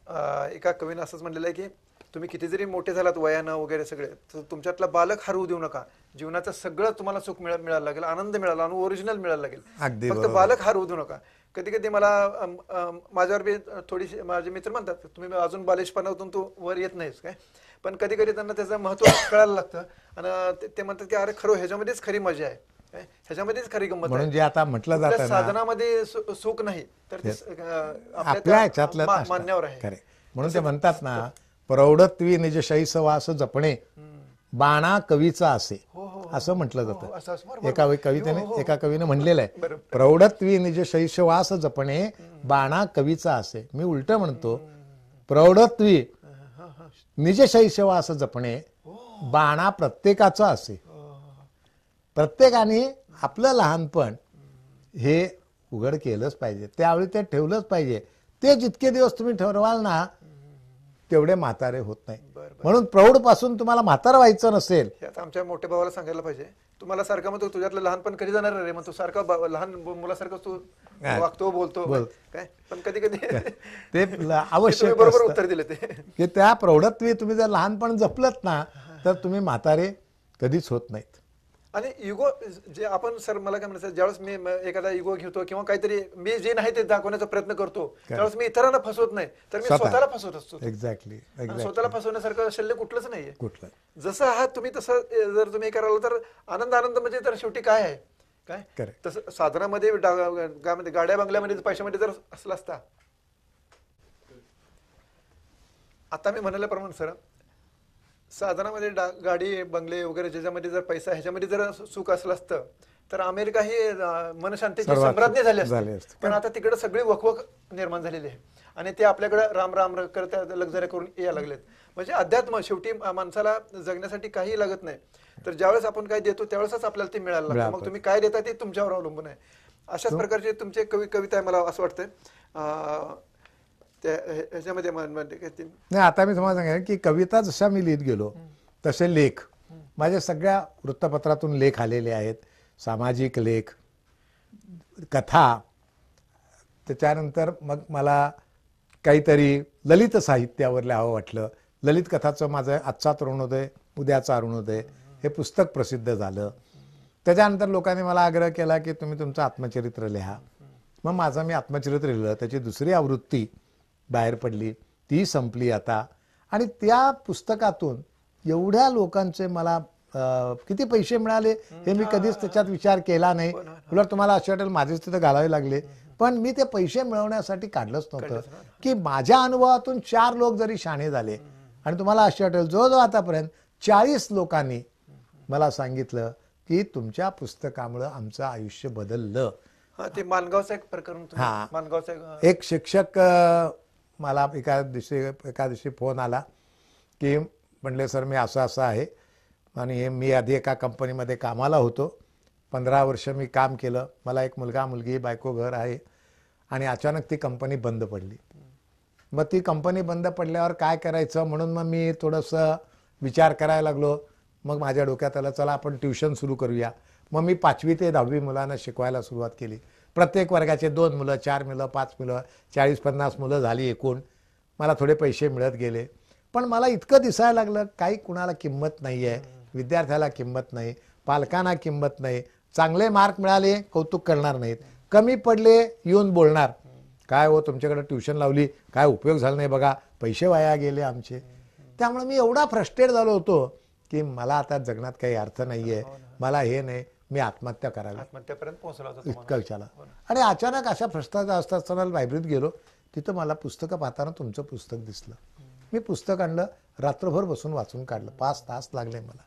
एका कवीनं असंच म्हणलेलं आहे की तुम्ही किती जरी मोठे झालात वयानं वगैरे सगळे, तर तुमच्यातला बालक हरवू देऊ नका. जीवनाचं सगळं तुम्हाला सुख मिळायला लागेल, आनंद मिळाला आणि ओरिजिनल मिळायला लागेल. फक्त बालक हरवू देऊ नका. कधी कधी मला माझ्यावर बी थोडीशी माझे मित्र म्हणतात तुम्ही अजून बालिशपणातून तू वर येत नाहीस काय. पण कधी कधी त्यांना त्याचं महत्व कळायला लागतं आणि ते म्हणतात की अरे खरं ह्याच्यामध्येच खरी मजा आहे, ह्याच्यामध्येच खरी गंमत म्हणून जे आता म्हटलं जातं साधनामध्ये सुख नाही तर आपल्या ह्याच्यातलं मान्यावर आहे. खरे. म्हणून ते म्हणतात ना, प्रौढत्वी निज शैशवास जपणे बाणा कवीचा असे, असं म्हटलं जातं. एका कवीने म्हणलेलं आहे, प्रौढत्वी निज शैशवास जपणे बाणा कवीचा असे. मी उलट म्हणतो, प्रौढत्वी निज शैशवास जपणे बाणा प्रत्येकाचा असे. प्रत्येकाने आपलं लहानपण हे उघड केलंच पाहिजे. त्यावेळी ते ठेवलंच पाहिजे. ते जितके दिवस तुम्ही ठरवाल ना तेवढे म्हातारे होत नाही. म्हणून प्रौढ पासून तुम्हाला म्हातार व्हायचं नसेल, आता आमच्या मोठ्या भावाला सांगायला पाहिजे, तुम्हाला सारखा मग तुझ्यातलं लहानपण कधी जाणार रे, मग तू सारखा लहान मुलासारखं तू वागतो बोलतो काय. पण कधी कधी ते आवश्यक बरोबर उत्तर दिले ते की त्या प्रौढत्वी तुम्ही जर लहानपण जपलत ना तर तुम्ही म्हातारे कधीच होत नाहीत. आणि इगो जे आपण सर मला काय म्हणायचं, ज्यावेळेस मी एखादा इगो घेतो किंवा काहीतरी मी जे नाही ते दाखवण्याचा प्रयत्न करतो त्यावेळेस मी इतरांना फसवत नाही तर मी स्वतःला फसवत असतो. एक्झॅक्टली. स्वतःला फसवण्यासारखं शल्य कुठलंच नाहीये. कुठलं जसं आहात तुम्ही तसं जर तुम्ही कराल तर आनंद म्हणजे तर शेवटी काय आहे काय. तसं साधनामध्ये गाड्या बंगल्यामध्ये पैशामध्ये जर असला असता, आता मी म्हणाल्याप्रमाणे सर साधनामध्ये गाडी बंगले वगैरे ज्याच्यामध्ये जर पैसा ह्याच्यामध्ये जर सुख असलं असतं तर अमेरिका ही मनशांतीची सम्राज्ञी झाली असते. पण आता तिकडे सगळी वकवक निर्माण झालेली आहे आणि ते आपल्याकडे राम राम करत लक्झरी करून यायला लागलेत. म्हणजे अध्यात्म शेवटी माणसाला जगण्यासाठी काही लागत नाही. तर ज्यावेळेस आपण काय देतो त्यावेळेस आपल्याला ते मिळायला लागतं. मग तुम्ही काय देता ते तुमच्यावर अवलंबून आहे. अशाच प्रकारचे तुमचे कविता आहे मला असं वाटतंय ह्याच्यामध्ये. नाही, आता मी तुम्हाला सांगायचं की कविता जशा मी लिहित गेलो तसे लेख माझ्या सगळ्या वृत्तपत्रातून लेख आलेले आहेत, सामाजिक लेख, कथा. त्याच्यानंतर मग मला काहीतरी ललित साहित्यावर लिहावं वाटलं. ललित कथाचं माझं आजचा अरुणोदय उद्याचा अरुणोदय हे पुस्तक प्रसिद्ध झालं. त्याच्यानंतर लोकांनी मला आग्रह केला की तुम्ही तुमचं आत्मचरित्र लिहा. मग माझं मी आत्मचरित्र लिहिलं. त्याची दुसरी आवृत्ती बाहेर पडली, ती संपली आता. आणि त्या पुस्तकातून एवढ्या लोकांचे मला किती पैसे मिळाले हे मी कधीच त्याच्यात विचार केला नाही. उलट तुम्हाला असे वाटेल माझेच तिथं घालावे लागले, पण मी ते पैसे मिळवण्यासाठी काढलंच नव्हतं. की माझ्या अनुभवातून 4 लोक जरी शाणे झाले, आणि तुम्हाला असे वाटेल जवळजवळ आतापर्यंत 40 लोकांनी मला सांगितलं की तुमच्या पुस्तकामुळे आमचं आयुष्य बदललं. ते मानगावचं एक प्रकरण हा. मानगावचं एक शिक्षक मला एका दिवशी फोन आला की म्हणले सर मी असं असं आहे, आणि मी आधी एका कंपनीमध्ये कामाला होतो. 15 वर्ष मी काम केलं. मला एक मुलगा मुलगी बायको घर आहे, आणि अचानक ती कंपनी बंद पडली. मग ती कंपनी बंद पडल्यावर काय करायचं म्हणून मग मी थोडंसं विचार करायला लागलो. मग माझ्या डोक्यात आलं चला आपण ट्युशन सुरू करूया. मग मी 5वी ते 10वी मुलांना शिकवायला सुरुवात केली. प्रत्येक वर्गाचे 2 मुलं 4 मुलं 5 मुलं 40-50 मुलं झाली एकूण. मला थोडे पैसे मिळत गेले. पण मला इतकं दिसायला लागलं काही कुणाला किंमत नाही आहे, विद्यार्थ्याला किंमत नाही, पालकांना किंमत नाही. चांगले मार्क मिळाले कौतुक करणार नाहीत, कमी पडले येऊन बोलणार काय हो तुमच्याकडे ट्युशन लावली काय उपयोग झाला नाही बघा, पैसे वाया गेले आमचे. त्यामुळे मी एवढा फ्रस्ट्रेट झालो होतो की मला आता जगण्यात काही अर्थ नाही आहे, मला हे नाही, मी आत्महत्या करावी, आत्महत्यापर्यंत पोहोचला होता इतकं विचारलं. आणि अचानक अशा फ्रस्ट्रेट असताना लायब्ररीत गेलो. तिथं मला पुस्तकं पाहताना तुमचं पुस्तक दिसलं. मी पुस्तक आणलं, रात्रभर बसून वाचून काढलं. 5 तास लागले मला.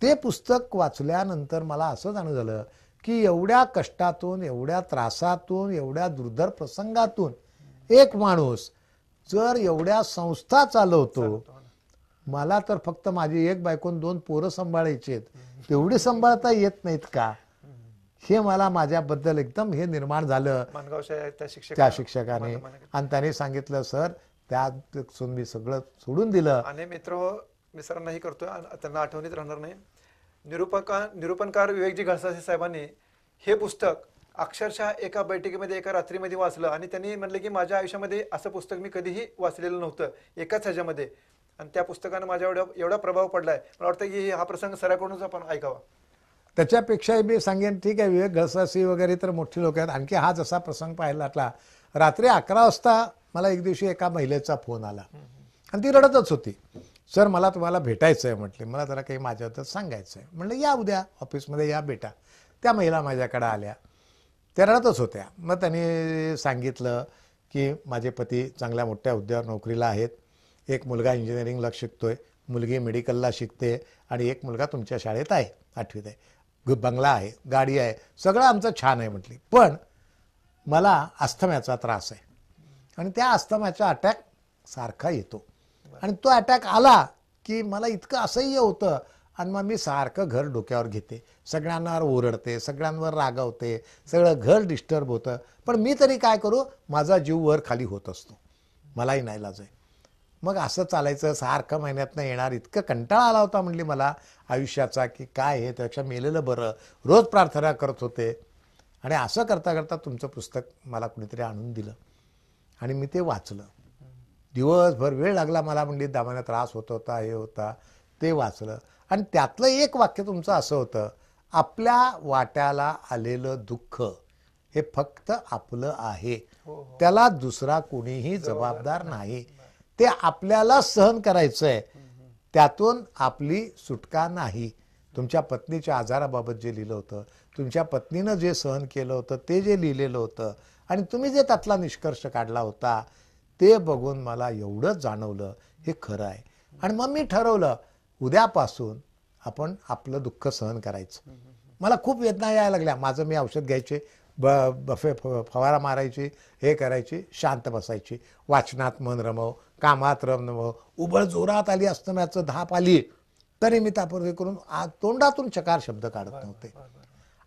ते पुस्तक वाचल्यानंतर मला असं जाणं झालं की एवढ्या कष्टातून, एवढ्या त्रासातून, एवढ्या दुर्धर प्रसंगातून एक माणूस जर एवढ्या संस्था चालवतो, मला तर फक्त माझी एक बायकोन 2 पोरं सांभाळायची आहेत, तेवढी सांभाळता येत नाहीत का, हे मला माझ्याबद्दल एकदम हे निर्माण झालं त्या शिक्षकाने. आणि त्याने सांगितलं सर त्यात मी सगळं सोडून दिलं. आणि मी सरांनाही करतो, त्यांना आठवणीत राहणार नाही. निरूपणकार विवेकजी घाडसासे साहेबांनी हे पुस्तक अक्षरशः एका बैठकीमध्ये एका रात्रीमध्ये वाचलं. आणि त्यांनी म्हटलं की माझ्या आयुष्यामध्ये असं पुस्तक मी कधीही वाचलेलं नव्हतं एकाच ह्याच्यामध्ये. आणि त्या पुस्तकानं माझ्या एवढा प्रभाव पडलाय. मला वाटतं की हा प्रसंग सराकडूनच आपण ऐकावा. त्याच्यापेक्षाही मी सांगेन ठीक आहे विवेक घाडसासी वगैरे तर मोठी लोक आहेत. आणखी हा जसा प्रसंग पाहिला रात्री 11 वाजता मला एक दिवशी एका महिलेचा फोन आला आणि ती रडतच होती. सर मला तुम्हाला भेटायचं आहे म्हटले, मला जरा काही माझ्याबद्दल सांगायचं आहे. म्हणलं या उद्या ऑफिसमध्ये या बेटा. त्या महिला माझ्याकडे आल्या, त्या रडतच होत्या. मग त्यांनी सांगितलं की माझे पती चांगल्या मोठ्या हुद्द्यावर नोकरीला आहेत, एक मुलगा इंजिनिअरिंगला शिकतोय, मुलगी मेडिकलला शिकते, आणि एक मुलगा तुमच्या शाळेत आहे 8वीत आहे, बंगला आहे, गाडी आहे, सगळं आमचं छान आहे म्हटली. पण मला अस्थम्याचा त्रास आहे आणि त्या अस्थम्याचा अटॅक सारखा येतो, आणि तो अटॅक आला की मला इतकं असह्य होतं, आणि मग मी सारखं घर डोक्यावर घेते, सगळ्यांवर ओरडते, सगळ्यांवर रागावते, सगळं घर डिस्टर्ब होतं. पण मी तरी काय करू, माझा जीव वर खाली होत असतो, मलाही नाही लाज आहे. मग असं चालायचं, सारखं महिन्यातनं येणार. इतकं कंटाळा आला होता म्हणली मला आयुष्याचा की काय हे त्यापेक्षा मेलेलं बरं. रोज प्रार्थना करत होते. आणि असं करता करता तुमचं पुस्तक मला कुणीतरी आणून दिलं आणि मी ते वाचलं. दिवसभर वेळ लागला मला, म्हणजे दामाने त्रास होत होता, हे होता, ते वाचलं. आणि त्यातलं एक वाक्य तुमचं असं होतं, आपल्या वाट्याला आलेलं दुःख हे फक्त आपलं आहे, त्याला दुसरा कोणीही जबाबदार नाही, ते आपल्याला सहन करायचं आहे, त्यातून आपली सुटका नाही. तुमच्या पत्नीच्या आजाराबाबत जे लिहिलं होतं, तुमच्या पत्नीनं जे सहन केलं होतं, ते जे लिहिलेलं होतं, आणि तुम्ही जे त्यातला निष्कर्ष काढला होता, ते बघून मला एवढंच जाणवलं हे खरं आहे. आणि मग मी ठरवलं उद्यापासून आपण आपलं दुःख सहन करायचं. मला खूप वेदना यायला लागल्या. माझं मी औषध घ्यायचे, बफे फवारा मारायची, हे करायची, शांत बसायची, वाचनात मन रमव, कामात रमव, उबळ जोरात आली अस्तम्याचं धाप आली तरी मी तापरे करून तोंडातून चकार शब्द काढत नव्हते.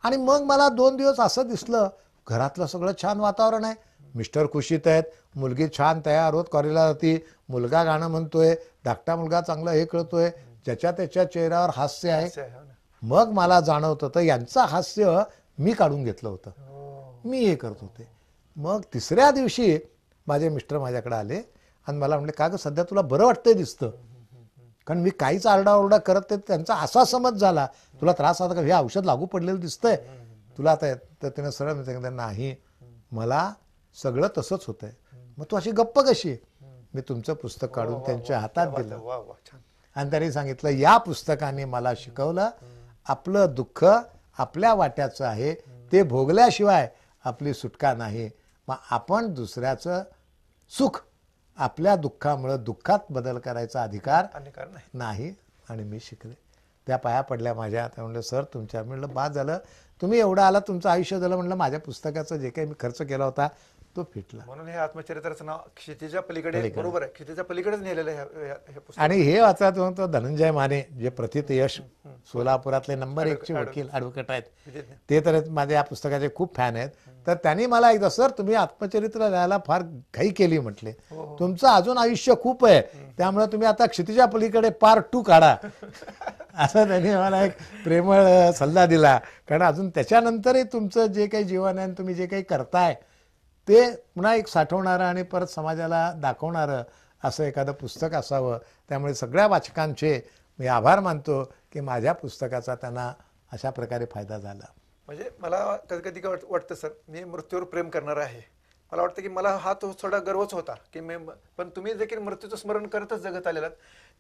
आणि मग मला 2 दिवस असं दिसलं, घरातलं सगळं छान वातावरण आहे, मिस्टर खुशीत आहेत, मुलगी छान तयार होत कॉलेजला जाती, मुलगा गाणं म्हणतोय, धाकटा मुलगा चांगला हे कळतोय, ज्याच्या त्याच्या चेहऱ्यावर हास्य आहे. असं आहे, हो ना. मग मला जाणवत होतं यांचं हास्य मी काढून घेतलं होतं, हो. मी हे करत होते. मग तिसऱ्या दिवशी माझे मिस्टर माझ्याकडे आले आणि मला म्हणले, का ग सध्या तुला बरं वाटतंय दिसतं? कारण मी काहीच आरडाओरडा करत नाही. त्यांचा असा समज झाला, तुला त्रास होता का, हे औषध लागू पडलेलं दिसतंय तुला आता? तर त्यानं सरळ मी सांगितलं, नाही मला सगळं तसंच होतंय. मग तू अशी गप्प कशी? मी तुमचं पुस्तक काढून त्यांच्या हातात दिलं वा वा, छान. आणि त्यांनी सांगितलं, या पुस्तकाने मला शिकवलं आपलं दुःख आपल्या वाट्याचं आहे, ते भोगल्याशिवाय आपली सुटका नाही. मग आपण दुसऱ्याचं सुख आपल्या दुःखामुळं दुःखात बदल करायचा अधिकार नाही. आणि मी शिकले. त्या पाया पडल्या माझ्या. त्या म्हणलं, सर तुमच्या. म्हणलं बाद झालं, तुम्ही एवढं आला, तुमचं आयुष्य झालं. म्हणलं माझ्या पुस्तकाचं जे काही मी खर्च केला होता तो फिटला. म्हणून हे आत्मचरित्राचं नाव क्षितिजा पलीकडे, बरोबर आहे, क्षितिजा पलीकडेच नेलेलं आहे हे पुस्तक. आणि हे वाचा तो धनंजय माने, जे प्रथित यश सोलापुरातले नंबर 1चे वकील ॲडव्होकेट आहेत, ते तर माझ्या या पुस्तकाचे खूप फॅन आहेत. तर त्यांनी मला एकदा, सर तुम्ही आत्मचरित्र लिहायला फार घाई केली म्हटले, तुमचं अजून आयुष्य खूप आहे, त्यामुळे तुम्ही आता क्षितिजा पलीकडे पार्ट 2 काढा. असं त्यांनी मला एक प्रेमळ सल्ला दिला. कारण अजून त्याच्यानंतरही तुमचं जे काही जीवन आहे, तुम्ही जे काही करताय ते पुन्हा एक साठवणारं आणि परत समाजाला दाखवणारं असं एखादं पुस्तक असावं. त्यामुळे सगळ्या वाचकांचे मी आभार मानतो की माझ्या पुस्तकाचा त्यांना अशा प्रकारे फायदा झाला. म्हणजे मला कधी कधी वाटतं सर, मी मृत्यूवर प्रेम करणार आहे. मला वाटतं की मला हा तो थोडा गर्वच होता की मी, पण तुम्ही देखील मृत्यूचं स्मरण करतच जगत आलेलात.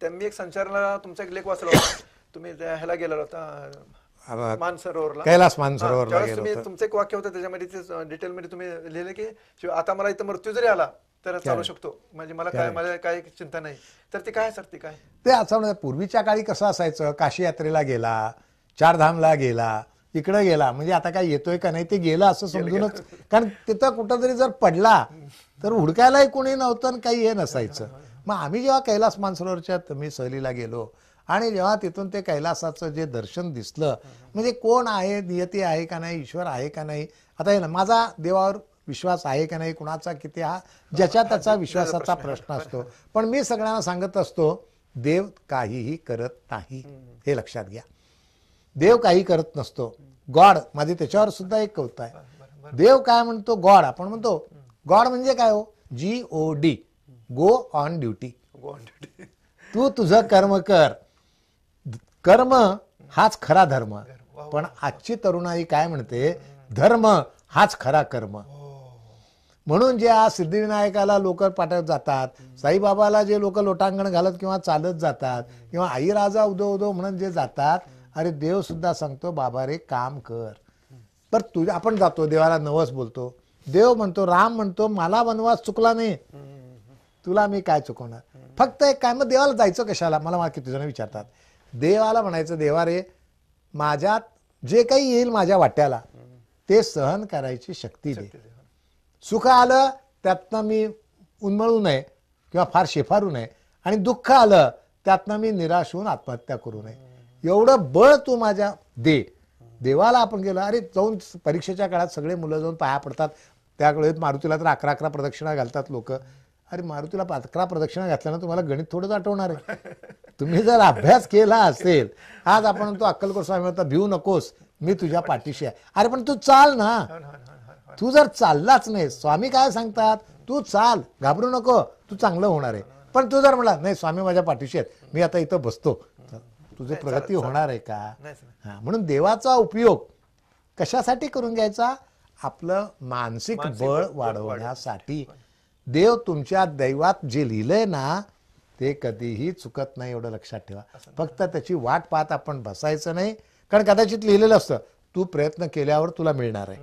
त्या मी एक संचारला तुमचा एक लेख वाचला होता, तुम्ही ह्याला गेला होता मानसरोवरला, कैलास मानसरोवरला गेलो तुम्ही, होतो. तुमचं एक वाक्य होतं त्याच्यामध्ये डिटेलमध्ये तुम्ही लिहिले की आता मला इथं मृत्यू जरी आला तर चालू शकतो, म्हणजे मला काय, माझ्या काय चिंता नाही. तर ती काय सर, ती काय? ते असं म्हणजे पूर्वीच्या काळी कसं असायचं, काशी यात्रेला गेला, चारधामला गेला, इकडं गेला म्हणजे आता काय येतोय का नाही, ते गेलं असं समजूनच. कारण तिथं कुठं तरी जर पडला तर हुडकायलाही कोणी नव्हतं आणि काही हे नसायचं. मग आम्ही जेव्हा कैलास मानसरोवरच्या मी सहलीला गेलो आणि जेव्हा तिथून ते कैलासाचं जे दर्शन दिसलं, म्हणजे कोण आहे, नियती आहे का नाही, ईश्वर आहे का नाही, आता हे ना माझा देवावर विश्वास आहे का नाही, कुणाचा किती, हा ज्याच्या त्याचा विश्वासाचा प्रश्न असतो. पण मी सगळ्यांना सांगत असतो, देव काहीही करत नाही, हे लक्षात घ्या. देव काही करत नसतो. गॉड, माझे त्याच्यावर सुद्धा एक कविता आहे. देव काय म्हणतो, गॉड. आपण म्हणतो गॉड म्हणजे काय हो, GOD, गो ऑन ड्युटी. तू तुझं कर्म कर, कर्म हाच खरा धर्म. पण आजची तरुणाई काय म्हणते, धर्म हाच खरा कर्म. म्हणून जे आज सिद्धिविनायकाला लोक पाठवत जातात, साईबाबाला जे लोक लोटांगण घालत किंवा चालत जातात, किंवा आई राजा उदो उदो म्हणून जे जातात, अरे देव सुद्धा सांगतो बाबा रे काम कर. पर तुझ्या, आपण जातो देवाला नवस बोलतो, देव म्हणतो, राम म्हणतो मला वनवास चुकला नाही, तुला मी काय चुकवणार. फक्त एक काय, मग देवाला जायचं कशाला, मला किती जण विचारतात. देवाला म्हणायचं, देवा रे माझ्यात जे काही येईल माझ्या वाट्याला ते सहन करायची शक्ती दे. सुख आलं त्यातनं मी उन्मळू नये किंवा फार शेफारू नये, आणि दुःख आलं त्यातनं मी निराश होऊन आत्महत्या करू नये, एवढं बळ तू माझ्या दे. देवाला आपण गेलो, अरे जाऊन परीक्षेच्या काळात सगळे मुलं जाऊन पाया पडतात, त्याकडे मारुतीला तर 11 प्रदक्षिणा घालतात लोक. अरे मारुतीला 11 प्रदक्षिणा घातल्यानं तुम्हाला गणित थोडंच आठवणार आहे. तुम्ही जर अभ्यास केला असेल, आज आपण म्हणतो अक्कलकोट स्वामी म्हणतात भिवू नकोस मी तुझ्या पाठीशी आहे. अरे पण तू चाल ना, तू जर चाललाच नाही, स्वामी काय सांगतात, तू चाल, घाबरू नको, तू चांगलं होणार आहे. पण तू जर म्हणला नाही स्वामी माझ्या पाठीशी आहेत, मी आता इथं बसतो, तुझी प्रगती होणार आहे का? हा, म्हणून देवाचा उपयोग कशासाठी करून घ्यायचा, आपलं मानसिक बळ वाढवण्यासाठी. देव तुमच्या दैवात जे लिहिलंय ना ते कधीही चुकत नाही, एवढं लक्षात ठेवा. फक्त त्याची वाट पाहत आपण बसायचं नाही, कारण कदाचित लिहिलेलं असतं तू प्रयत्न केल्यावर तुला मिळणार आहे,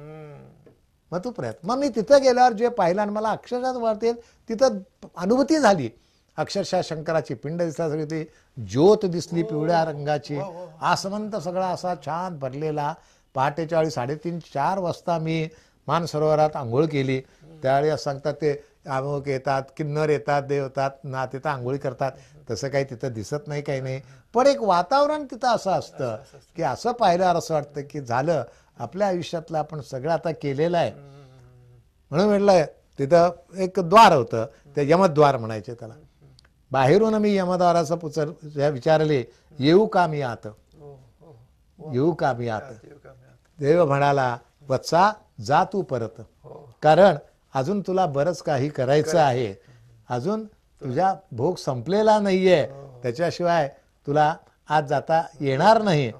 मग तू प्रयत्न. मग मी तिथं गेल्यावर जे पाहिलं आणि मला अक्षरशः वाटेल तिथं अनुभूती झाली. अक्षरशः शंकराची पिंड दिसला, सगळी ती ज्योत दिसली पिवळ्या रंगाची, आसमंत सगळा असा छान भरलेला. पहाटेच्या वेळी 3:30-4 वाजता मी मानसरोवरात आंघोळ केली. त्यावेळी असं सांगतात ते अमुक येतात, किन्नर येतात, देव येतात ना, तिथं आंघोळी करतात. तसं काही तिथं दिसत नाही, काही नाही, पण एक वातावरण तिथं असं असतं की असं पाहिल्यावर असं वाटतं की झालं आपल्या आयुष्यातलं आपण सगळं आता केलेलं आहे. म्हणून म्हटलं तिथं एक द्वार होतं, ते यमद्वार म्हणायचे त्याला. बाहेरून मी यमद्वाराचं विचारले, येऊ का मी आत, येऊ का मी आत. देव म्हणाला, वत्सा जा तू परत, कारण अजून तुला बरंच काही करायचं आहे, अजून तुझा भोग संपलेला नाहीये, त्याच्याशिवाय तुला आज जाता येणार नाही.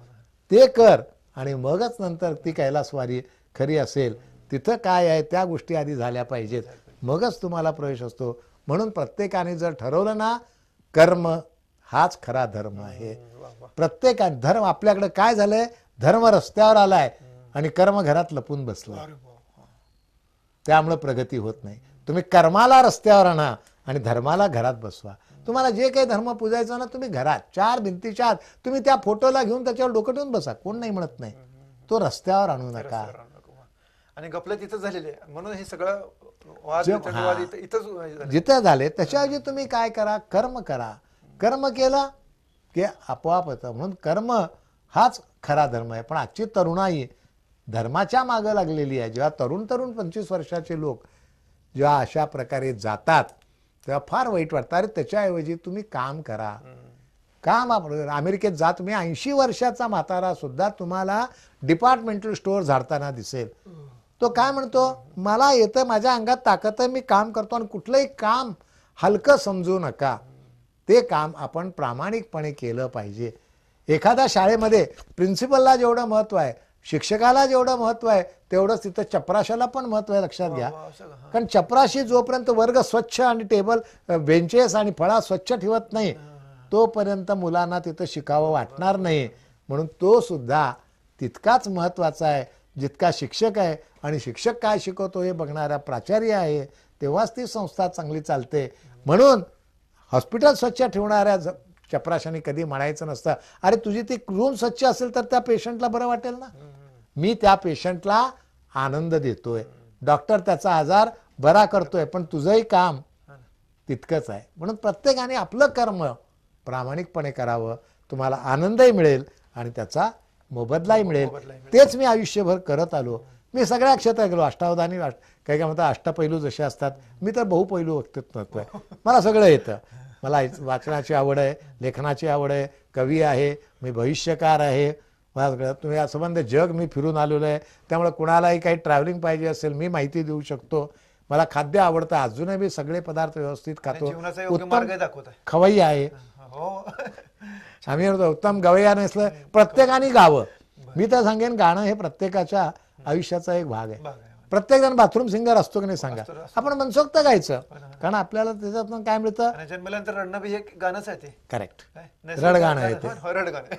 ते कर आणि मगच नंतर ती कैलासवारी खरी असेल. तिथं काय आहे त्या गोष्टी आधी झाल्या पाहिजेत, मगच तुम्हाला प्रवेश असतो. म्हणून प्रत्येकाने जर ठरवलं ना, कर्म हाच खरा धर्म आहे. प्रत्येकाने धर्म, आपल्याकडे काय झालंय, धर्म रस्त्यावर आलाय आणि कर्म घरात लपून बसलं, त्यामुळे प्रगती होत नाही. तुम्ही कर्माला रस्त्यावर आणा आणि धर्माला घरात बसवा. तुम्हाला जे काही धर्म पूजायचा ना, तुम्ही घरात 4 भिंतीच्या आत तुम्ही त्या फोटोला घेऊन त्याच्यावर डोकं ठेवून बसा, कोण नाही म्हणत नाही. तो रस्त्यावर आणू नका. आणि गपलं तिथं झालेले, म्हणून हे सगळं वाद इथंच जिथं झाले. त्याच्याऐवजी तुम्ही काय करा, कर्म करा. कर्म केलं की आपोआप येतं. म्हणून कर्म हाच खरा धर्म आहे. पण आजची तरुणाई धर्माच्या मागं लागलेली आहे. जेव्हा तरुण 25 वर्षाचे लोक जेव्हा अशा प्रकारे जातात तेव्हा फार वाईट वाटतं. अरे त्याच्याऐवजी तुम्ही काम करा. काम अमेरिकेत जा तुम्ही, 80 वर्षाचा म्हातारा सुद्धा तुम्हाला डिपार्टमेंटल स्टोअर झाडताना दिसेल. तो काय म्हणतो, मला येतं, माझ्या अंगात ताकद आहे, मी काम करतो. आणि कुठलंही काम हलकं समजू नका. ते काम आपण प्रामाणिकपणे केलं पाहिजे. एखाद्या शाळेमध्ये प्रिन्सिपलला जेवढं महत्व आहे, शिक्षकाला जेवढं महत्व आहे, तेवढंच तिथं चपराशाला पण महत्व आहे, लक्षात घ्या. कारण चपराशी जोपर्यंत वर्ग स्वच्छ आणि टेबल बेंचेस आणि फळा स्वच्छ ठेवत नाही, तोपर्यंत मुलांना तिथं शिकावं वाटणार नाही. म्हणून तो सुद्धा तितकाच महत्वाचा आहे जितका शिक्षक आहे. आणि शिक्षक काय शिकवतो हे बघणारा प्राचार्य आहे, तेव्हाच ती संस्था चांगली चालते. म्हणून हॉस्पिटल स्वच्छ ठेवणाऱ्या चपराशाने कधी म्हणायचं नसतं, अरे तुझी ती रूम स्वच्छ असेल तर त्या पेशंटला बरं वाटेल ना, मी त्या पेशंटला आनंद देतोय, डॉक्टर त्याचा आजार बरा करतोय, पण तुझंही काम तितकंच आहे. म्हणून प्रत्येकाने आपलं कर्म प्रामाणिकपणे करावं, तुम्हाला आनंदही मिळेल आणि त्याचा मोबदलाही मिळेल. तेच मी आयुष्यभर करत आलो. मी सगळ्या क्षेत्रात गेलो, अष्टावधानी, काही काय म्हणतात अष्टपैलू जसे असतात, मी तर बहुपैलू व्यक्तित्व आहे. मला सगळं येतं. मला वाचनाची आवड आहे, लेखनाची आवड आहे, कवी आहे, मी भविष्यकार आहे. मला सगळं तुम्ही या संबंध जग मी फिरून आलेलो आहे. त्यामुळे कुणालाही काही ट्रॅव्हलिंग पाहिजे असेल मी माहिती देऊ शकतो. मला खाद्य आवडतं, अजूनही मी सगळे पदार्थ व्यवस्थित खातो. उत्तम खवय्ये आहे आम्ही. उत्तम गवय्या नसलं प्रत्येकाने गावं. मी तर सांगेन, गाणं हे प्रत्येकाच्या आयुष्याचा एक भाग आहे. प्रत्येक जण बाथरूम सिंगर असतो की नाही सांगा, आपण मनसोक्त गायचं, कारण आपल्याला त्याच्यातून काय मिळतं. जन्मल्यानंतर रडणं बी एक गाणंच आहे ते. करेक्ट, रड गाणं आहे ते, रड गाणं.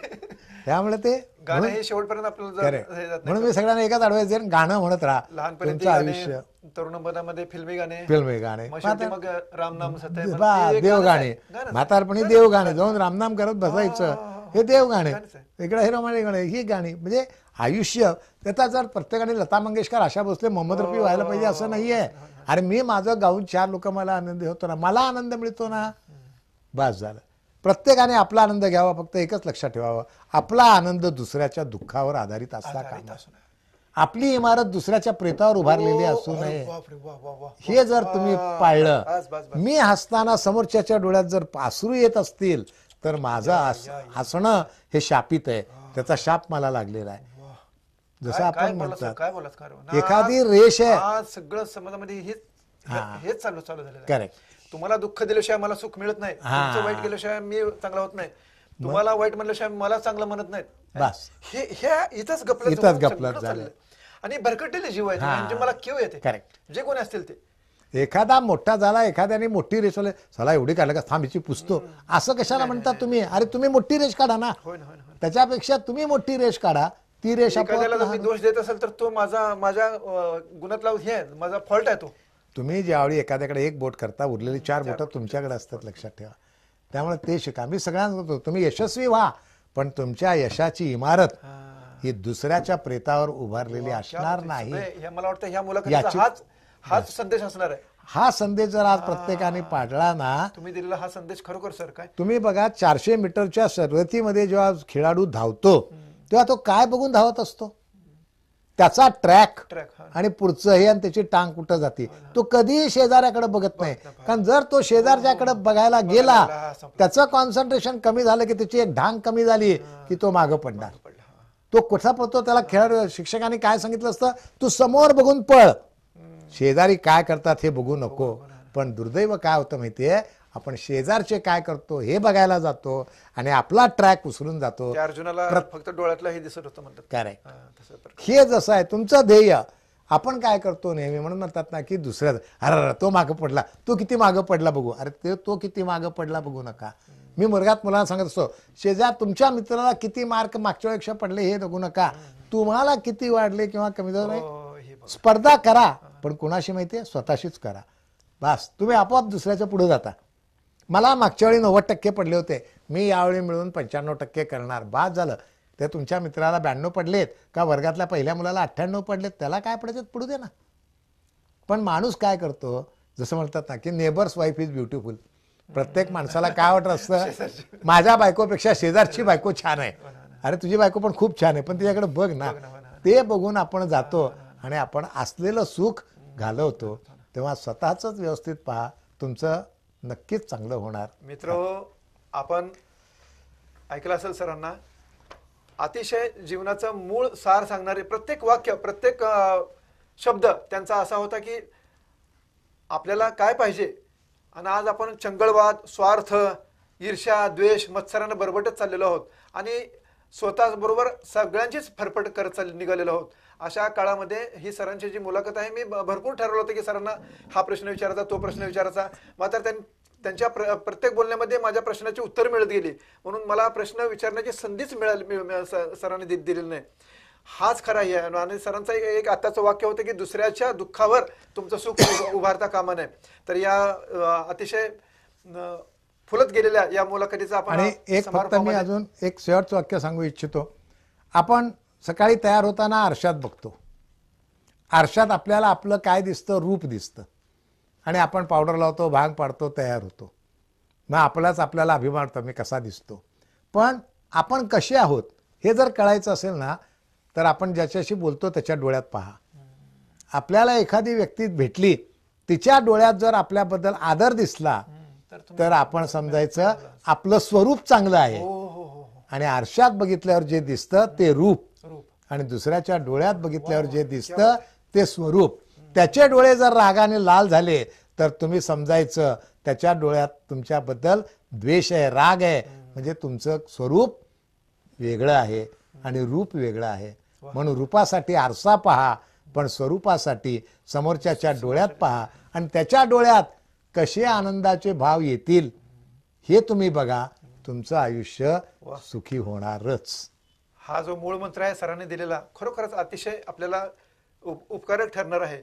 त्यामुळे ते गाणं हे शेवटपर्यंत आपल्याला. म्हणून मी सगळ्यांना एकाच आडवायचं देईन, गाणं म्हणत राहा. लहानपणी आयुष्य, तरुणपणामध्ये फिल्मी गाणे, मग रामनाम सत्य, देव गाणे, म्हातारपणी देव गाणे, जाऊन रामनाम करत बसायचं, हे देव गाणे. इकडे हे रोमाने गाणे, ही गाणी. म्हणजे आयुष्य त्याचा. जर प्रत्येकाने लता मंगेशकर, आशा भोसले, मोहम्मद रफी व्हायला पाहिजे असं नाहीये. अरे मी माझं गाऊन 4 लोक मला आनंद होतो ना, मला आनंद मिळतो ना, बस झालं. प्रत्येकाने आपला आनंद घ्यावा. फक्त एकच लक्षात ठेवावं, आपला आनंद दुसऱ्याच्या दुःखावर आधारित असता कामा नये. आपली इमारत दुसऱ्याच्या प्रेतावर उभारलेली असू नये. हे जर तुम्ही पाळलं, मी हसताना समोरच्याच्या डोळ्यात जर अश्रू येत असतील तर माझं हसणं हे शापित आहे, त्याचा शाप मला लागलेला आहे. जसं आपण म्हणतात एखादी रेष आहे, सगळं समाजामध्ये हेच चालू झालेलं. करेक्ट. तुम्हाला दुःख दिल्याशिवाय मला सुख मिळत नाही, तुमचं वाईट केल्याशिवाय मी चांगला होत नाही, तुम्हाला वाईट म्हणल्याशिवाय मला चांगलं म्हणत नाहीत. बस हे इथंच गपलत झालं. आणि भरकटलेले जीव आहेत, म्हणजे मला केव येते. करेक्ट. जे कोणी असतील ते. एखादा मोठा झाला, एखाद्याने मोठी रेष वले, चला एवढी काढलं का, थांबीची पुसतो, असं कशाला म्हणतात तुम्ही. अरे तुम्ही मोठी रेष काढा ना, त्याच्यापेक्षा तुम्ही मोठी रेष काढा. ती रेष मी दोष देत असेल तर तो माझ्या गुणातला हे माझा फॉल्ट आहे. तो तुम्ही ज्यावेळी एखाद्याकडे एक बोट करता, उरलेली 4 बोटं तुमच्याकडे असतात, लक्षात ठेवा. त्यामुळे ते शिका. मी सगळ्यांना सांगतो, तुम्ही यशस्वी व्हा, पण तुमच्या यशाची इमारत ही दुसऱ्याच्या प्रेतावर उभारलेली असणार नाही. मला वाटतं ह्या मुलाखतीचा हाच संदेश असणार आहे. हा संदेश जर आज प्रत्येकाने पाळला ना, तुम्ही दिलेला हा संदेश खरोखर सर काय. तुम्ही बघा 400 मीटरच्या शर्यतीमध्ये जेव्हा खेळाडू धावतो तेव्हा तो काय बघून धावत असतो. त्याचा ट्रॅक ट्रॅक आणि पुढचं हे आणि त्याची टांग कुठं जाते तो कधीही शेजाऱ्याकडे बघत नाही. कारण जर तो शेजारच्याकडे बघायला गेला त्याचं कॉन्सन्ट्रेशन कमी झालं की त्याची एक ढांग कमी झाली की तो मागं पडणार. तो कुठला पडतो त्याला खेळ शिक्षकांनी काय सांगितलं असतं, तू समोर बघून पळ, शेजारी काय करतात हे बघू नको. पण दुर्दैव काय होतं माहितीये, आपण शेजारचे काय करतो हे बघायला जातो आणि आपला ट्रॅक उसरून जातो. त्या अर्जुनाला फक्त डोळ्यातला हे दिसत होतं म्हणतात. करेक्ट. हे जसं आहे तुमचं ध्येय, आपण काय करतो नेहमी म्हणून म्हणतात ना की दुसऱ्या अरे तो मागं पडला, तो किती मागं पडला बघू. अरे तो किती मागं पडला बघू नका. मी वर्गात मुलांना सांगत असतो, शेजार तुमच्या मित्राला किती मार्क मागच्या वेळेक्षा पडले हे बघू नका, तुम्हाला किती वाढले किंवा कमी झाले. स्पर्धा करा पण कुणाशी माहितीये, स्वतःशीच करा. बस तुम्ही आपोआप दुसऱ्याच्या पुढे जाता. मला मागच्या वेळी 90% पडले होते, मी यावेळी मिळून 95% करणार, बाद झालं. ते तुमच्या मित्राला 92 पडलेत का वर्गातल्या पहिल्या मुलाला 98 पडलेत, त्याला काय पडायचं पडू दे ना. पण माणूस काय करतो, जसं म्हणतात ना की नेबर्स वाईफ इज ब्युटिफुल. प्रत्येक माणसाला काय वाटत असतं, माझ्या बायकोपेक्षा शेजारची बायको छान आहे. अरे तुझी बायको पण खूप छान आहे, पण तिच्याकडे बघ ना. ते बघून आपण जातो आणि आपण असलेलं सुख घालवतो. तेव्हा स्वतःच व्यवस्थित पहा, तुमचं नक्कीच चांगलं होणार. मित्र आपण ऐकलं असेल सरांना, अतिशय जीवनाचं मूळ सार सांगणारे प्रत्येक वाक्य, प्रत्येक शब्द त्यांचा असा होता की आपल्याला काय पाहिजे. आणि आज आपण चंगळवाद, स्वार्थ, ईर्ष्या, द्वेष, मत्सरानं बरबटत चाललेलो आहोत आणि स्वतः बरोबर सगळ्यांचीच फरफट करत निघालेलो आहोत. अशा काळामध्ये ही सरांची जी मुलाखत आहे, मी भरपूर ठरवलं होतं की सरांना हा प्रश्न विचारायचा, तो प्रश्न विचारायचा. मात्र त्यांच्या प्रत्येक बोलण्यामध्ये माझ्या प्रश्नाची उत्तर मिळत गेली, म्हणून मला प्रश्न विचारण्याची संधीच सरांनी दिलेली नाही. हाच खरा हे आहे. आणि सरांचं एक आताचं वाक्य होतं की दुसऱ्याच्या दुःखावर तुमचं सुख उभारता कामा नये. तर या अतिशय फुलत गेलेल्या या मुलाखतीचा आपण आणि एक फक्त मी अजून एक शेवटचं वाक्य सांगू इच्छितो. आपण सकाळी तयार होताना आरशात बघतो, आरशात आपल्याला आपलं काय दिसतं, रूप दिसतं, आणि आपण पावडर लावतो, भांग पाडतो, तयार होतो. मग आपल्याला अभिमान वाटतो मी कसा दिसतो. पण आपण कसे आहोत हे जर कळायचं असेल ना, तर आपण ज्याच्याशी बोलतो त्याच्या डोळ्यात पहा. आपल्याला एखादी व्यक्ती भेटली, तिच्या डोळ्यात जर आपल्याबद्दल आदर दिसला तर आपण समजायचं आपलं स्वरूप चांगलं आहे. आणि आरशात बघितल्यावर जे दिसतं ते रूप, आणि दुसऱ्याच्या डोळ्यात बघितल्यावर जे दिसतं ते स्वरूप. त्याचे डोळे जर रागाने लाल झाले तर तुम्ही समजायचं त्याच्या डोळ्यात तुमच्याबद्दल द्वेष आहे, राग आहे. म्हणजे तुमचं स्वरूप वेगळं आहे आणि रूप वेगळं आहे. म्हणून रूपासाठी आरसा पहा, पण स्वरूपासाठी समोरच्याच्या डोळ्यात पहा, आणि त्याच्या डोळ्यात कसे आनंदाचे भाव येतील हे तुम्ही बघा. तुमचं आयुष्य सुखी होणारच. हा जो मूळ मंत्र आहे सरांनी दिलेला, खरोखरच अतिशय आपल्याला उपकारक ठरणार आहे.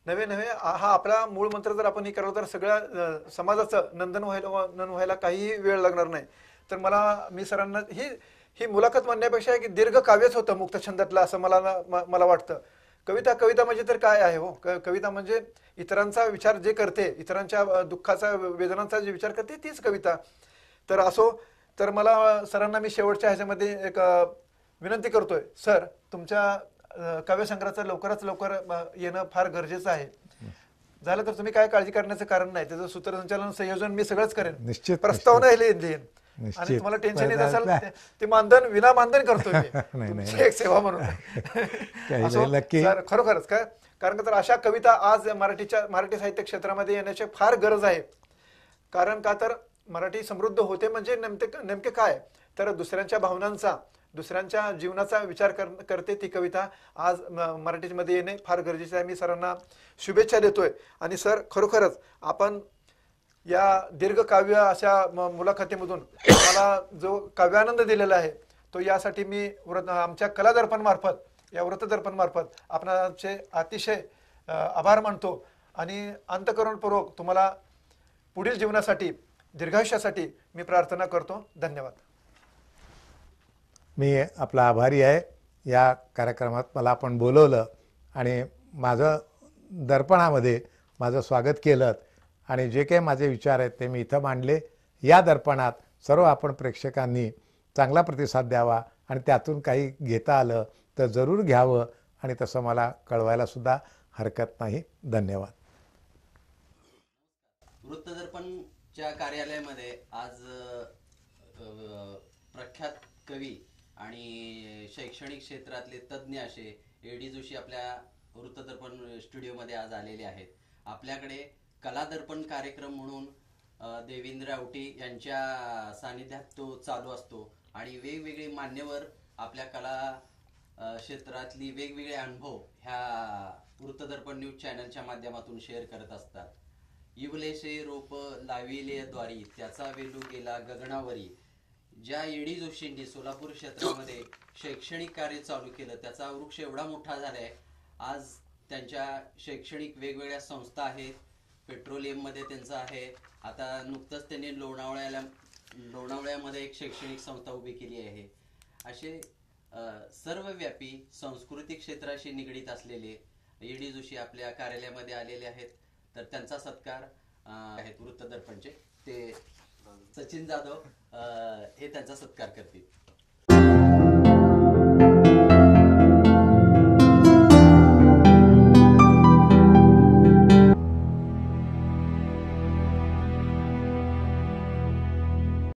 नवे नवे हा आपला मूळ मंत्र जर आपण हे करलो तर सगळ्या समाजाचं नंदन व्हायला काही वेळ लागणार नाही. तर मी सरांना ही मुलाखत म्हणण्यापेक्षा एक दीर्घ काव्यच होतं मुक्तछंदातलं, असं मला वाटतं. कविता म्हणजे तर काय आहे हो, कविता म्हणजे इतरांचा विचार जे करते, इतरांच्या दुःखाचा, वेदनांचा जे विचार करते तीच कविता. तर असो, तर मला सरांना मी शेवटच्या ह्याच्यामध्ये एक विनंती करतोय, सर तुमच्या काव्यसंग्रहाचं लवकरात लवकर येणं फार गरजेचं आहे. झालं तर तुम्ही काय काळजी करण्याचं कारण नाही, त्याचं सूत्रसंचालन, संयोजन मी सगळंच करेन, निश्चित प्रस्तावना लिहिन. आणि तुम्हाला टेन्शन येत असेल ते विना मानधन करतो मी, एक सेवा म्हणून. खरोखरच काय, कारण तर अशा कविता आज मराठी साहित्य क्षेत्रामध्ये येण्याची फार गरज आहे. कारण का तर मराठी समृद्ध होते म्हणजे नेमके काय, तर दुसऱ्यांच्या भावनांचा, दुसऱ्यांच्या जीवनाचा विचार करते ती कविता आज मराठीमध्ये येणे फार गरजेचे आहे. मी सरांना शुभेच्छा देतोय. आणि सर खरोखरच आपण या दीर्घ काव्य अशा मुलाखतीमधून मला जो काव्यानंद दिलेला आहे तो यासाठी मी आमच्या कलादर्पण मार्फत, या वृत्तदर्पण मार्फत आपणाचे अतिशय आभार मानतो. आणि अंतःकरणपूर्वक तुम्हाला पुढील जीवनासाठी, दीर्घायुष्यासाठी मी प्रार्थना करतो. धन्यवाद. मी आपला आभारी आहे. या कार्यक्रमात मला आपण बोलवलं आणि माझं दर्पणामध्ये माझं स्वागत केलं, आणि जे काही माझे विचार आहेत ते मी इथं मांडले. या दर्पणात सर्व आपण प्रेक्षकांनी चांगला प्रतिसाद द्यावा, आणि त्यातून काही घेता आलं तर जरूर घ्यावं, आणि तसं मला कळवायला सुद्धा हरकत नाही. धन्यवाद. वृत्तदर्पणच्या कार्यालयामध्ये आज प्रख्यात कवी आणि शैक्षणिक क्षेत्रातले तज्ज्ञ असे ए.डी. जोशी आपल्या वृत्तदर्पण स्टुडिओमध्ये आज आलेले आहेत. आपल्याकडे कलादर्पण कार्यक्रम म्हणून देवेंद्र आवटी यांच्या सानिध्यात तो चालू असतो आणि वेगवेगळे मान्यवर आपल्या कला क्षेत्रातली वेगवेगळे अनुभव ह्या वृत्तदर्पण न्यूज चॅनलच्या माध्यमातून शेअर करत असतात. इवलेसे रोप लाविले द्वारी त्याचा वेलू गेला गगनावरी. ज्या ए.डी. जोशींनी सोलापूर क्षेत्रामध्ये शैक्षणिक कार्य चालू केलं त्याचा वृक्ष एवढा मोठा झालाय. आज त्यांच्या शैक्षणिक वेगवेगळ्या संस्था आहेत. पेट्रोलियममध्ये त्यांचं आहे. आता नुकतंच त्यांनी लोणावळ्यामध्ये एक शैक्षणिक संस्था उभी केली आहे. असे सर्वव्यापी सांस्कृतिक क्षेत्राशी निगडीत असलेले ए.डी. जोशी आपल्या कार्यालयामध्ये आलेले आहेत. तर त्यांचा सत्कार आहेत वृत्तदर्पणचे ते सचिन जाधव हे त्यांचा सत्कार करतील.